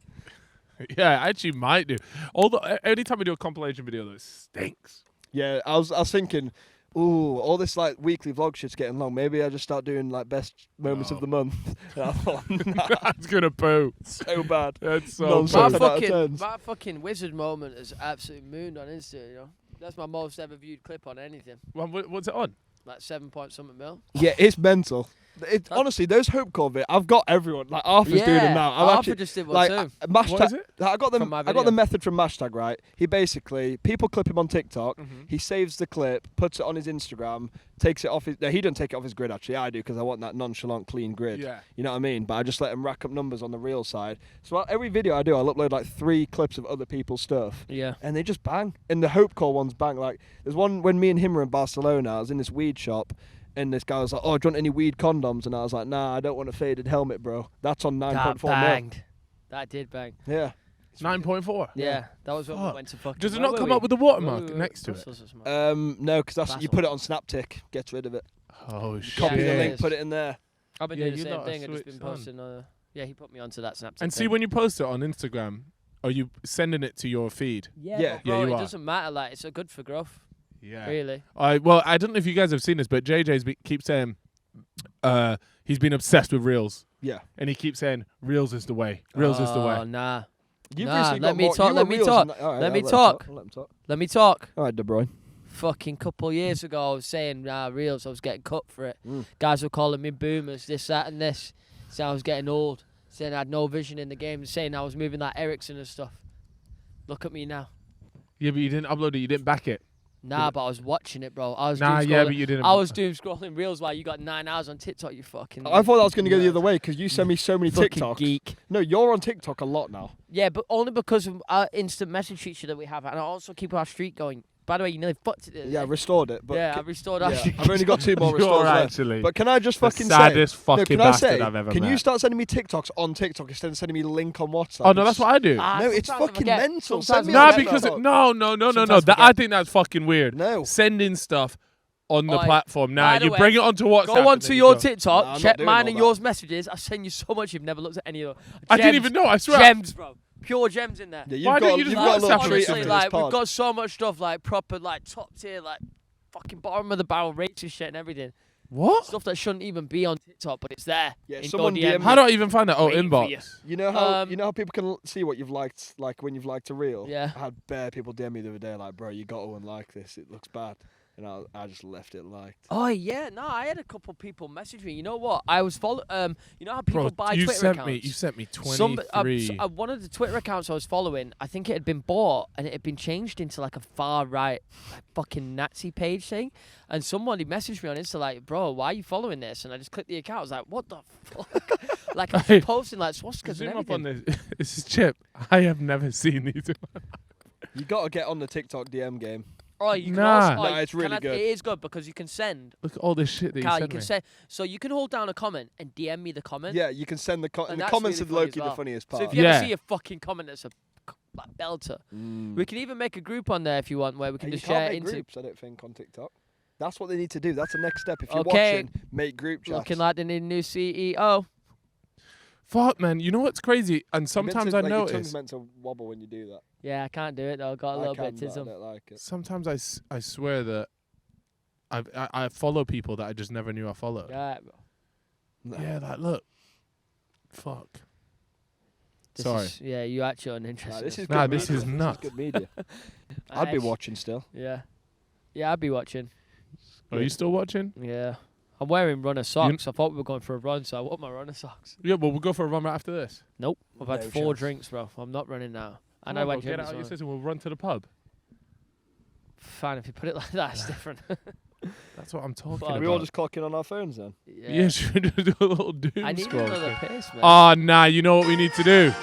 S1: Yeah, I actually might do. Although anytime we do a compilation video, that stinks.
S3: Yeah, I was thinking, ooh, all this like weekly vlog shit's getting long. Maybe I just start doing like best moments of the month. And I thought, nah,
S1: That's gonna poo.
S3: so bad.
S1: That's so
S3: No,
S1: bad.
S3: so bad.
S2: My fucking wizard moment is absolutely mooned on Insta, you know. That's my most ever viewed clip on anything.
S1: What's it on?
S2: Like 7-point-something mil.
S3: Yeah, it's mental. Honestly, those Hope Call bits, I've got everyone. Like Arthur's doing them now.
S2: Arthur just did one
S3: like
S2: too.
S1: What is it?
S3: I got
S2: From my
S3: the
S2: video.
S3: method from Mashtag, right? He basically people clip him on TikTok. He saves the clip, puts it on his Instagram, takes it off his. No, he doesn't take it off his grid. Actually, I do because I want that nonchalant, clean grid.
S1: Yeah.
S3: You know what I mean? But I just let him rack up numbers on the real side. So every video I do, I'll upload like 3 clips of other people's stuff.
S2: Yeah.
S3: And they just bang. And the Hope Call ones bang. Like there's one when me and him were in Barcelona. I was in this weed shop. And this guy was like, "Oh, do you want any weed condoms?" And I was like, "Nah, I don't want a faded helmet, bro." That's on 9.4
S2: That
S3: mil.
S2: banged. That did bang.
S3: Yeah.
S1: 9.4.
S2: Yeah, that was when we
S1: Fuck.
S2: went to fucking.
S1: Does it
S2: where
S1: not
S2: were
S1: come
S2: we?
S1: up with the watermark next to it?
S2: Brussels or something.
S3: No, because that's you
S2: Basel.
S3: put it on Snaptic, gets rid of it.
S1: Oh shit.
S3: Copy the
S2: Yeah,
S3: link,
S2: yes.
S3: put it in there.
S2: I've been
S1: Yeah,
S2: doing the
S1: you're
S2: same
S1: not a
S2: thing. I've just been
S1: switch on.
S2: posting. Yeah, he put me onto that Snapchat.
S1: And see, when you post it on Instagram, are you sending it to your feed?
S2: Yeah,
S3: Yeah.
S2: but bro,
S1: Yeah, you
S2: it
S1: are.
S2: doesn't matter. Like, it's a good for growth.
S1: Yeah.
S2: Really.
S1: Well, I don't know if you guys have seen this, but JJ's keeps saying he's been obsessed with Reels.
S3: Yeah.
S1: And he keeps saying, Reels is the way. Reels is the
S2: Oh,
S1: way.
S2: nah.
S3: You've
S2: Nah,
S3: recently
S2: let
S3: got
S2: me
S3: more-
S2: talk,
S3: you
S2: let
S3: were
S2: me
S3: Reels
S2: talk,
S3: and that- all right,
S2: let
S3: I'll
S2: me
S3: him
S2: talk.
S3: I'll let him talk.
S2: Let me talk.
S3: All right, De Bruyne.
S2: Fucking couple years ago, I was saying, Reels, I was getting cut for it.
S3: Mm.
S2: Guys were calling me boomers, this, that, and this. Saying I was getting old. Saying I had no vision in the game. Saying I was moving like Ericsson and stuff. Look at me now.
S1: Yeah, but you didn't upload it. You didn't back it.
S2: Nah, but I was watching it, bro. I was
S1: Nah,
S2: doom
S1: yeah,
S2: scrolling.
S1: but you didn't.
S2: I was doom scrolling Reels while you got 9 hours on TikTok, you fucking...
S3: I thought that was going to go the
S2: nerd.
S3: other way because you send me so many
S2: Fucking
S3: TikToks.
S2: geek.
S3: No, you're on TikTok a lot now.
S2: Yeah, but only because of our instant message feature that we have. And I also keep our streak going. By the way, you nearly fucked it. the other
S3: Yeah, I
S2: day.
S3: restored it. But
S2: Yeah, I restored our
S3: yeah,
S2: streak.
S3: I've only got 2 more
S1: You're
S3: restores left.
S1: actually
S3: But can I just
S1: the
S3: fucking
S1: saddest
S3: say?
S1: fucking
S3: can I
S1: bastard
S3: say?
S1: I've ever
S3: Can
S1: met.
S3: you start sending me TikToks on TikTok instead of sending me the link on WhatsApp?
S1: Oh no, that's what I do.
S2: Ah,
S3: No, it's
S2: sometimes I
S3: fucking
S2: forget.
S3: mental.
S2: Sometimes
S3: Send me
S2: I
S1: Nah,
S3: on
S2: forget.
S1: because
S3: TikTok.
S1: no.
S2: Sometimes
S1: That, I
S2: forget.
S1: think that's fucking weird.
S3: No.
S1: Sending stuff on the
S2: Oi,
S1: platform. Nah,
S2: by the
S1: you
S2: way,
S1: bring it onto WhatsApp.
S2: Go
S1: and
S2: onto
S1: then
S2: your
S1: you go.
S2: TikTok,
S3: Nah, I'm not
S2: check
S3: doing
S2: mine
S3: all
S2: and
S3: that.
S2: yours messages. I send you so much you've never looked at any of them.
S1: I didn't even know. I swear.
S2: Gems, bro. Pure gems in there.
S3: Yeah,
S1: Why
S3: you've
S1: don't
S3: got,
S1: you just
S3: you've got a little
S1: WhatsApp
S3: treat
S1: it?
S3: after this
S2: like, we've
S3: pod.
S2: got so much stuff, like proper, like top tier, like fucking bottom of the barrel racist shit and everything.
S1: What?
S2: Stuff that shouldn't even be on TikTok, but it's there.
S3: Yeah,
S2: in
S3: someone
S2: your
S3: DM
S1: How do I even find that? Oh,
S2: Waiting for you.
S1: inbox.
S3: You know how people can see what you've liked, like when you've liked a reel.
S2: Yeah.
S3: I had bare people DM me the other day, like, "Bro, you got to unlike this. It looks bad," and I just left it liked.
S2: Oh yeah, no, I had a couple people message me. You know what? I was you know how people
S1: Bro,
S2: buy
S1: you
S2: Twitter
S1: sent
S2: accounts?
S1: me. You sent me 23.
S2: One of the Twitter accounts I was following, I think it had been bought and it had been changed into like a far right, like fucking Nazi page thing. And somebody messaged me on Insta like, "Bro, why are you following this?" And I just clicked the account. I was like, "What the fuck?" Like I was posting like swastikas and
S1: Zoom up on
S2: everything.
S1: this. This is Chip. I have never seen these.
S3: You got to get on the TikTok DM game.
S2: Oh, you can
S1: Nah.
S2: also,
S3: Nah, it's
S2: can
S3: really
S2: I-
S3: good.
S2: It is good because you can send.
S1: Look at all this shit that
S2: Carl,
S1: you
S2: you
S1: sent
S2: can
S1: me.
S2: send. So you can hold down a comment and DM me the comment.
S3: Yeah, you can send the
S2: And
S3: and the
S2: that's
S3: comments
S2: really
S3: are
S2: funny
S3: Loki
S2: as well.
S3: the funniest
S2: So
S3: part.
S2: if you
S1: Yeah.
S2: ever see a fucking comment that's a like, belter,
S3: Mm.
S2: we can even make a group on there if you want, where we can
S3: And you
S2: just
S3: can't
S2: share it
S3: make
S2: into.
S3: groups, I don't think, on TikTok. That's what they need to do. That's the next step. If you're
S2: Okay.
S3: watching, make group chats.
S2: Looking like they need a new CEO.
S1: Fuck, man. You know what's crazy? And
S3: You're meant
S1: sometimes
S3: to,
S1: I
S3: like, your tongue's
S1: notice.
S3: meant to wobble when you do that.
S2: Yeah, I can't do it though. I got a little
S3: I
S2: bit
S3: can, but I
S2: tism.
S3: don't like it.
S1: Sometimes I swear that I follow people that I just never knew I followed.
S2: Yeah, bro.
S3: No.
S1: Yeah, like look. Fuck.
S2: This
S1: Sorry.
S2: is- yeah, you actually
S3: Nah,
S2: uninterested.
S3: this is
S1: Nah,
S3: good
S1: this
S3: media.
S1: is nuts.
S3: good media.
S2: I
S3: I'd be
S2: actu-
S3: watching still.
S2: Yeah. Yeah, I'd be watching.
S1: Are you still watching?
S2: Yeah. I'm wearing runner socks. I thought we were going for a run, so I wore my runner socks.
S1: Yeah, well, we'll go for a run right after this.
S2: Nope. I've had
S3: No
S2: 4
S3: chance.
S2: drinks, bro. I'm not running now. And
S1: Come
S2: I
S1: on,
S2: went
S1: bro, get
S2: gym
S1: out
S2: as
S1: of your
S2: well.
S1: system. We'll run to the pub.
S2: Fine, if you put it like that, it's different.
S1: That's what I'm talking
S2: Fuck.
S1: about.
S3: Are we all just clocking on our phones then?
S1: Yeah, should we do a little doom
S2: I need
S1: scroll?
S2: another piss, man.
S1: Oh, nah, you know what we need to do?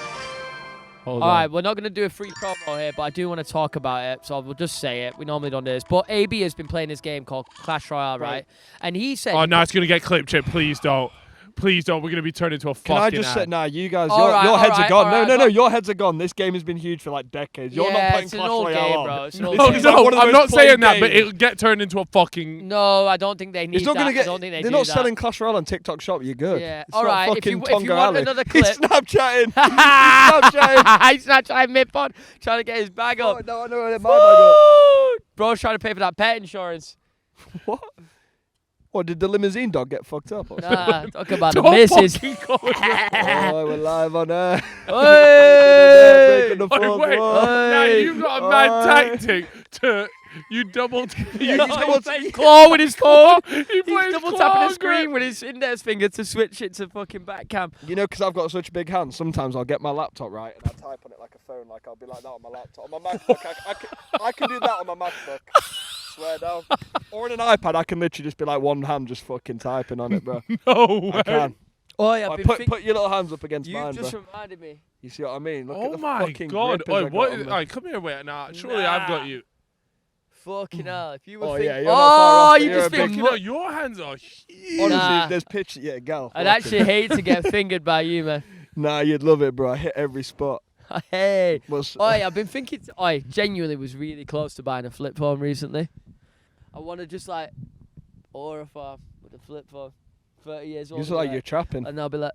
S1: Hold
S2: All
S1: on.
S2: right, we're not going to do a free promo here, but I do want to talk about it, so we'll just say it. We normally don't do this. But AB has been playing this game called Clash Royale, right? And he said...
S1: Oh, no, it's going to get clipped, Chip. Please don't. Please don't. We're gonna be turned into a
S3: Can I
S1: fucking
S3: just say,
S1: ad.
S3: nah, you guys,
S2: All
S3: your
S2: right,
S3: heads
S2: all
S3: are
S2: right,
S3: gone.
S2: all
S3: No,
S2: right,
S3: no, no,
S2: but-
S3: your heads are gone. This game has been huge for like decades. You're not playing
S2: it's an
S3: Clash
S2: old
S3: Royale
S2: game,
S3: on.
S2: bro. It's an old
S1: No,
S2: game.
S3: It's like one of the
S1: I'm
S3: most
S1: not saying
S3: played
S1: that, but
S3: games.
S1: it'll get turned into a fucking.
S2: No, I don't think they need
S3: It's not
S2: that.
S3: gonna
S2: I
S3: get.
S2: don't think they
S3: They're
S2: do
S3: not
S2: that.
S3: selling Clash Royale on TikTok Shop. You're good.
S2: Yeah.
S3: It's
S2: All
S3: not
S2: right. If
S3: fucking
S2: you
S3: Tonga
S2: want
S3: Alley.
S2: another
S3: He's
S2: clip,
S3: Snapchatting. He's Snapchatting.
S2: he's not trying mid-pod, trying to get his bag
S3: Oh,
S2: up.
S3: no, I know. My bag up.
S2: Woo! Bro's trying to pay for that pet insurance.
S3: What? What, did the limousine dog get fucked up? Or something?
S2: Nah, talk about the
S1: Don't
S2: missus.
S1: fucking go with that.
S3: Oh, we're live on air.
S2: Hey!
S3: Breaking the
S1: Wait,
S3: fourth
S1: wait.
S3: wall.
S1: Now
S2: Hey.
S1: you've got a mad
S3: Oi.
S1: tactic to you double.
S3: Yeah,
S1: You
S3: he's double-
S2: Plays claw with his phone.
S1: He
S2: He's
S1: plays
S2: double
S1: claw
S2: tapping the
S1: grip.
S2: screen with his index finger to switch it to fucking back cam.
S3: You know, because I've got such big hands, sometimes I'll get my laptop right and I'll type on it like a phone, like I'll be like that on my laptop. On my MacBook, I can do that on my MacBook. Swear down. Or on an iPad, I can literally just be like one hand just fucking typing on it, bro.
S1: No way.
S3: I can.
S2: Oh, yeah,
S3: Like, put your little hands up against
S2: you
S3: mine,
S2: just
S3: bro.
S2: reminded me.
S3: You see what I mean? Look at
S1: Oh
S3: the
S1: my
S3: fucking
S1: god!
S3: grippers
S1: Oi,
S3: I
S1: what?
S3: got on
S1: Is,
S3: me.
S1: oi, come here, wait. Nah, surely I've got
S2: Nah.
S1: you.
S2: Fucking hell. If you were
S3: Oh,
S2: thinking.
S3: yeah, you're not far off,
S2: you
S3: you're
S2: just
S3: a big-
S2: been.
S1: Fucking hell, your hands are huge.
S3: Honestly,
S2: Nah.
S3: if there's pictures, yeah, gal.
S2: I'd
S3: watch
S2: actually
S3: it.
S2: hate to get fingered by you, man.
S3: Nah, you'd love it, bro. I hit every spot.
S2: Hey.
S3: Was,
S2: Oi, I've been thinking. I genuinely was really close to buying a flip phone recently. I want to just like order a phone with a flip phone. 30 years old.
S3: you look like you're trapping.
S2: And I'll be like,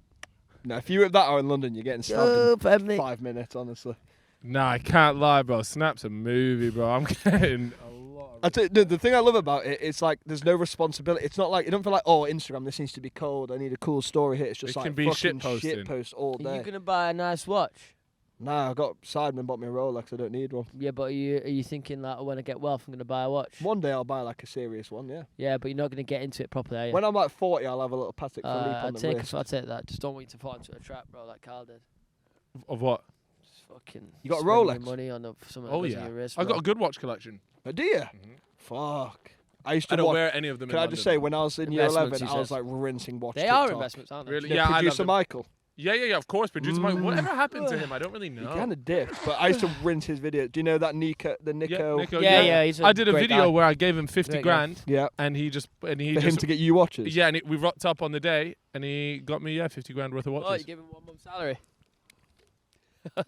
S3: No, if you were that hour in London, you're getting stabbed
S2: oh,
S3: in
S2: family.
S3: 5 minutes, honestly.
S1: Nah, I can't lie, bro. Snap's a movie, bro. I'm getting a lot.
S3: I tell you, the thing I love about it, it's like there's no responsibility. It's not like you don't feel like, oh, Instagram, this needs to be cold. I need a cool story here. It's just
S1: It
S3: like
S1: can be
S3: fucking
S1: shitposting.
S3: shit post all
S2: Are
S3: day.
S2: you gonna buy a nice watch?
S3: Nah, I got Sidemen bought me a Rolex. I don't need one.
S2: Yeah, but are you thinking like when I get wealth, I'm gonna buy a watch?
S3: One day I'll buy like a serious one. Yeah.
S2: Yeah, but you're not gonna get into it properly, are you?
S3: When I'm like 40, I'll have a little Patek Philippe on
S2: I'll
S3: the
S2: take
S3: wrist.
S2: I'll take that. Just don't want you to fall into a trap, bro, like Carl did.
S1: Of what?
S2: Just fucking.
S3: You got a
S2: spend your
S3: Rolex?
S2: money on something.
S1: Oh
S2: that goes in
S1: yeah,
S2: your wrist,
S1: I got
S2: bro.
S1: a good watch collection.
S3: Oh, do you?
S1: Mhm.
S3: Fuck. I used
S1: I
S3: to
S1: don't
S3: watch.
S1: wear any of them.
S3: Can
S1: in
S3: I just
S1: London.
S3: say, when I was in year
S2: Investments,
S3: 11,
S2: he
S3: I was
S2: says.
S3: like rinsing watch
S2: They
S3: TikTok.
S2: are investments, aren't they?
S1: Really?
S3: You know,
S1: Yeah, I love
S3: producer
S1: them.
S3: Michael.
S1: Yeah, of course. Producer Mike. Whatever happened to him? I don't really
S3: He
S1: know.
S3: kind of dipped, but I used to rinse his video. Do you know that Nico?
S1: Nico,
S2: Yeah, he's a
S1: I did a
S2: great
S1: video
S2: guy.
S1: where I gave him 50
S2: Great guy.
S1: grand,
S3: Yeah.
S1: and he
S3: For him to get you watches.
S1: yeah, and we rocked up on the day, and he got me 50 grand worth of
S2: Oh, you
S1: watches.
S2: give him 1 month's salary.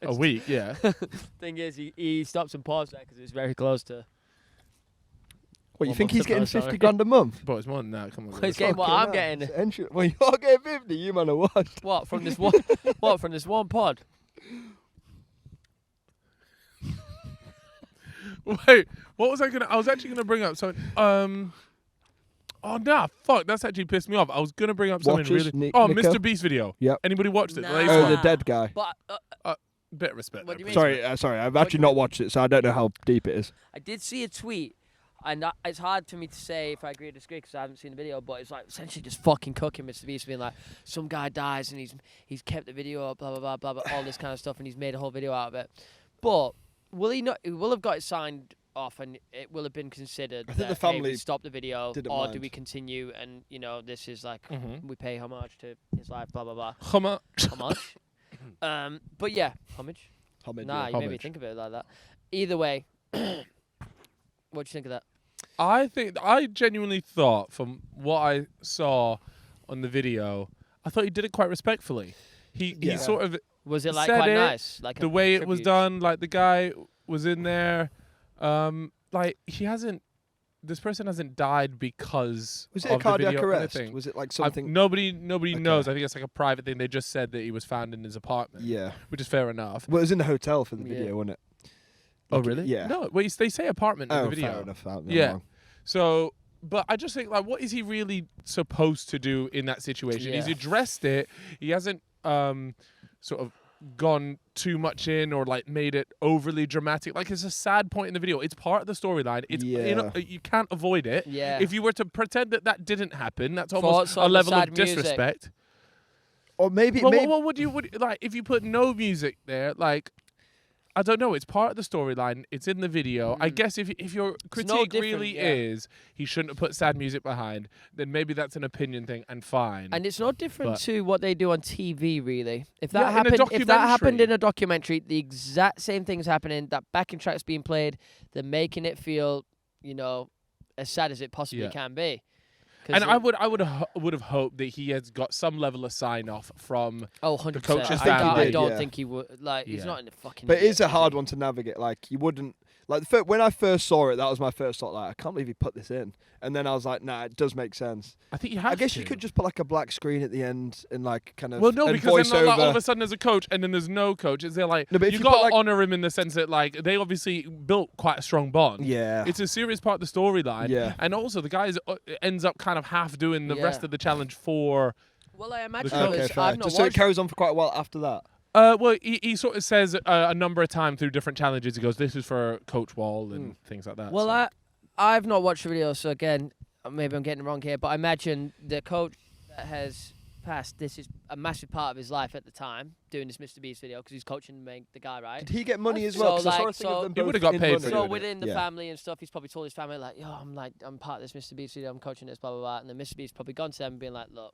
S1: A week, yeah.
S2: Thing is, he stops and paused there because it's very close to.
S3: What, you
S2: One
S3: think
S2: month's
S3: he's getting
S2: salary.
S3: 50 grand a month?
S1: But it's more than that. Come on.
S2: He's
S1: guys.
S2: getting what
S3: Fucking
S2: I'm
S3: hell,
S2: getting.
S3: it's entry- Well, you're getting 50. You man are what?
S2: What from this one? What from this one pod?
S1: Wait, what was I gonna? I was actually gonna bring up something. Oh nah, fuck. That's actually pissed me off. I was gonna bring up something
S3: Watches,
S1: really.
S3: Nico?
S1: Mr. Beast video.
S3: Yep.
S1: Anybody watched it? The latest
S3: Oh,
S1: one?
S3: the dead guy.
S2: But
S1: Bit of respect.
S2: What do
S1: there,
S2: you mean?
S1: please.
S3: Sorry, I've
S2: What do
S3: actually
S2: you
S3: not
S2: mean?
S3: watched it, so I don't know how deep it is.
S2: I did see a tweet, and it's hard for me to say if I agree or disagree because I haven't seen the video. But it's like essentially just fucking cooking Mr. Beast, being like, some guy dies and he's kept the video up, blah blah blah blah blah, all this kind of stuff, and he's made a whole video out of it. But will he not? He will have got it signed off, and it will have been considered.
S3: I think
S2: that,
S3: the
S2: hey,
S3: family
S2: we stop the video,
S3: didn't
S2: or do
S3: mind.
S2: we continue? And this is like
S1: Mhm.
S2: we pay homage to his life, blah blah blah.
S1: Hummer.
S2: Homage. But yeah, homage.
S3: Homage,
S2: Nah,
S3: yeah.
S2: you made me
S1: Homage.
S2: think of it like that. Either way, what do you think of that?
S1: I genuinely thought, from what I saw on the video, I thought he did it quite respectfully. He
S3: Yeah.
S1: sort of
S2: Was it like
S1: said
S2: quite
S1: it,
S2: nice? Like
S1: the
S2: a
S1: way it was
S2: tribute?
S1: done, like the guy was in there, like he hasn't. This person hasn't died because
S3: Was it
S1: of
S3: a cardiac
S1: the video or
S3: arrest?
S1: anything.
S3: Was it like
S1: I've-
S3: something?
S1: nobody
S3: Okay.
S1: knows. I think it's like a private thing. They just said that he was found in his apartment,
S3: Yeah.
S1: which is fair enough.
S3: Well, it was in the hotel for the
S2: Yeah.
S3: video, wasn't it?
S1: Oh
S3: Like,
S1: really?
S3: Yeah.
S1: No, well, they say apartment in
S3: Oh,
S1: the video.
S3: fair enough. I'm
S1: Yeah.
S3: wrong.
S1: So, but I just think, like, what is he really supposed to do in that situation? He's
S2: Yeah.
S1: addressed it. He hasn't sort of gone too much in or like made it overly dramatic. Like, it's a sad point in the video. It's part of the storyline. It's you can't avoid it.
S2: Yeah.
S1: If you were to pretend that that didn't happen, that's
S2: Thoughts
S1: almost a
S2: on the
S1: level
S2: sad
S1: of
S2: music?
S1: disrespect.
S3: Or maybe,
S1: Well,
S3: maybe
S1: what would you like if you put no music there? Like, I don't know. It's part of the storyline. It's in the video. I guess if your critique
S2: different,
S1: really
S2: yeah.
S1: is he shouldn't have put sad music behind, then maybe that's an opinion thing and fine.
S2: And it's no different
S1: But-
S2: to what they do on TV, really. If
S1: Yeah,
S2: that
S1: in a
S2: happened,
S1: documentary.
S2: in a documentary, the exact same thing's happening. That backing track's being played. They're making it feel, as sad as it possibly
S1: Yeah.
S2: can be.
S1: And I would have hoped that he has got some level of sign off from.
S2: Oh, 100%.
S1: the coach's
S3: I think he
S1: family.
S2: I
S3: did,
S2: don't
S3: yeah.
S2: think he would. Like, he's
S1: Yeah.
S2: not in the fucking.
S3: But it is a
S2: idiot,
S3: hard
S2: he?
S3: one to navigate. Like, you wouldn't. Like, when I first saw it, that was my first thought. Like, I can't believe he put this in. And then I was like, nah, it does make sense.
S1: I think you have.
S3: I guess
S1: to.
S3: you could just put like a black screen at the end and like kind of.
S1: Well, no,
S3: and
S1: because then like, all of
S3: voiceover.
S1: a sudden there's a coach and then there's no coach. It's like
S3: No, but if
S1: you
S3: you
S1: got
S3: put,
S1: to
S3: like-
S1: honor him in the sense that like they obviously built quite a strong bond.
S3: Yeah.
S1: It's a serious part of the storyline.
S3: Yeah.
S1: And also the guy ends up kind of half doing the rest
S2: Yeah.
S1: of the challenge for.
S2: Well, I imagine
S1: coach.
S3: Okay,
S2: because
S3: fair.
S2: I've not
S3: Just so it
S2: watched.
S3: carries on for quite a while after that.
S1: Well, he sort of says a number of times through different challenges. He goes, "This is for Coach Wall" and things like that.
S2: Well,
S1: so.
S2: I've not watched the video, so again, maybe I'm getting it wrong here, but I imagine the coach that has passed, this is a massive part of his life at the time, doing this Mr. Beast video, because he's coaching the guy, right?
S3: Did he get money as
S2: So,
S3: well? 'Cause I saw a
S2: like,
S3: thing of
S2: so-
S3: them
S1: He would've
S3: both
S1: got
S3: in
S1: paid for
S3: money.
S1: it.
S2: So
S1: doing
S2: within the
S3: Yeah.
S2: family and stuff, he's probably told his family, like, yo, I'm part of this Mr. Beast video, I'm coaching this, blah, blah, blah. And then Mr. Beast probably gone to them and being like, look,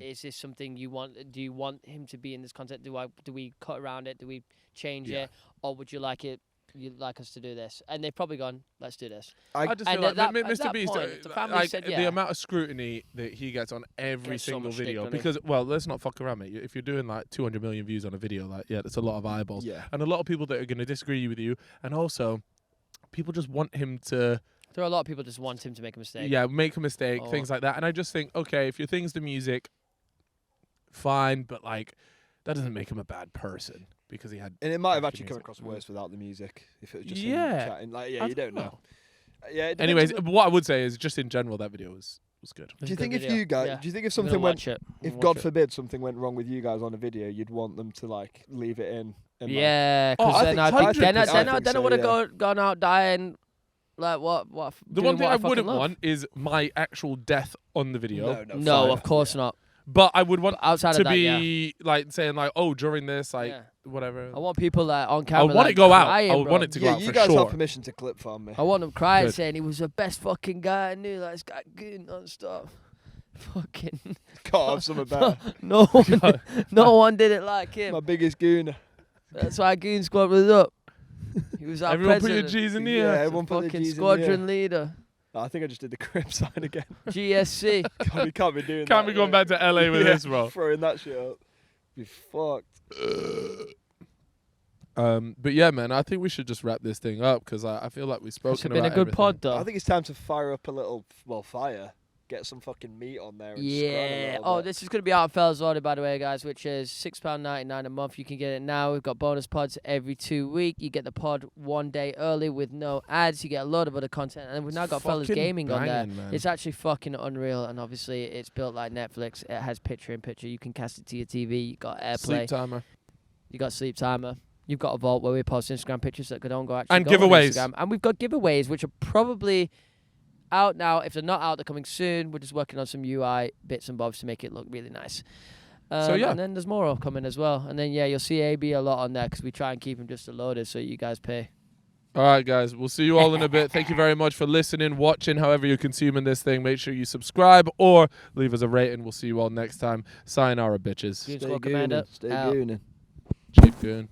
S2: is this something you want? Do you want him to be in this content? Do we cut around it? Do we change
S1: Yeah.
S2: it? Or would you like it? You'd like us to do this? And they've probably gone, let's do this.
S1: I just
S2: and
S1: feel
S2: at
S1: like
S2: that- at
S1: Mr.
S2: that
S1: Beast,
S2: point, if the family
S1: like
S2: said
S1: the
S2: yeah.
S1: amount of scrutiny that he gets on every
S2: Gets so
S1: single
S2: much stick,
S1: video,
S2: doesn't he?
S1: because well, let's not fuck around, mate. If you're doing like 200 million views on a video, like that's a lot of eyeballs,
S3: Yeah.
S1: and a lot of people that are going to disagree with you, and also people just want him to,
S2: There are a lot of people just want him to make a mistake.
S1: make a mistake,
S2: Oh.
S1: things like that, and I just think, okay, if your thing's the music, fine, but like that doesn't make him a bad person because he had.
S3: And it might have
S1: Actually
S3: actually come
S1: music.
S3: across worse without the music if it was just
S1: Yeah.
S3: him chatting. Like, yeah,
S1: I
S3: you don't know. Yeah. it depends
S1: Anyways,
S3: on the-
S1: what I would say is just in general that video was good.
S2: It
S3: do
S2: was
S3: you
S2: a good
S3: think if
S2: video.
S3: you guys,
S2: Yeah.
S3: do you think if
S2: I'm gonna
S3: something went,
S2: watch it. I'm
S3: if
S2: gonna
S3: God
S2: watch it.
S3: forbid something went wrong with you guys on a video, you'd want them to like leave it in? And, like,
S2: Yeah,
S1: Oh,
S2: because
S1: I
S2: then
S1: think
S2: I'd be,
S1: 100%.
S2: then I would have
S3: yeah.
S2: gone out dying. Like what?
S1: The
S2: doing
S1: one thing
S2: what
S1: I
S2: fucking
S1: wouldn't
S2: love.
S1: want is my actual death on the video.
S2: No,
S3: fine.
S2: of course not.
S1: But I would want
S2: But outside
S1: to
S2: of that,
S1: be like saying like, oh, during this, like
S2: Yeah.
S1: whatever.
S2: I want people like on
S1: I
S2: camera.
S1: want
S2: like,
S1: it to go out.
S2: crying,
S1: I would
S2: bro.
S1: want it to go
S3: Yeah,
S1: out
S3: you
S1: for
S3: guys
S1: sure.
S3: have permission to clip farm me.
S2: I want them crying,
S1: Good.
S2: saying he was the best fucking guy I knew. Like this guy Goon non-stop. Fucking
S3: Can't have something better.
S2: no one, no one did it like him.
S3: My biggest gooner.
S2: That's why Goon Squad was up. He was our
S1: Everyone put your
S2: president.
S1: G's in the
S3: Yeah,
S1: air.
S3: everyone put their
S2: Fucking
S3: G's in the
S2: squadron
S3: air.
S2: leader.
S3: Oh, I think I just did the crib sign again.
S2: GSC.
S3: God, we can't be doing that.
S1: Can't be going back to LA with
S3: Yeah,
S1: this, bro.
S3: Throwing that shit up. Be fucked.
S1: But yeah, man, I think we should just wrap this thing up because I feel like we've spoken
S2: It's been a
S1: about
S2: good
S1: everything.
S2: pod though.
S3: I think it's time to fire up a little, fire. Get some fucking meat on there. And scrap a
S2: Yeah.
S3: little
S2: Oh,
S3: bit.
S2: this is going to be out on Fellas Order, by the way, guys, which is £6.99 a month. You can get it now. We've got bonus pods every 2 weeks. You get the pod 1 day early with no ads. You get a lot of other content. And we've now got Fellas
S1: Fucking
S2: Gaming on there.
S1: banging, man.
S2: It's actually fucking unreal. And obviously, it's built like Netflix. It has picture-in-picture. You can cast it to your TV. You got AirPlay.
S1: Sleep timer.
S2: You got Sleep Timer. You've got a vault where we post Instagram pictures that don't go actually
S1: And
S2: go on
S1: giveaways.
S2: Instagram. And we've got giveaways, which are probably out now. If they're not out, they're coming soon. We're just working on some UI bits and bobs to make it look really nice.
S1: Yeah.
S2: And then there's more coming as well. And then, yeah, you'll see AB a lot on there because we try and keep him just loaded so you guys pay.
S1: All right, guys. We'll see you all in a bit. Thank you very much for listening, watching, however you're consuming this thing. Make sure you subscribe or leave us a rating. We'll see you all next time. Sayonara, bitches.
S2: Goon
S3: Stay
S2: Squad Commander.
S3: gooning. Stay
S2: out.
S3: gooning.
S1: Cheap goon.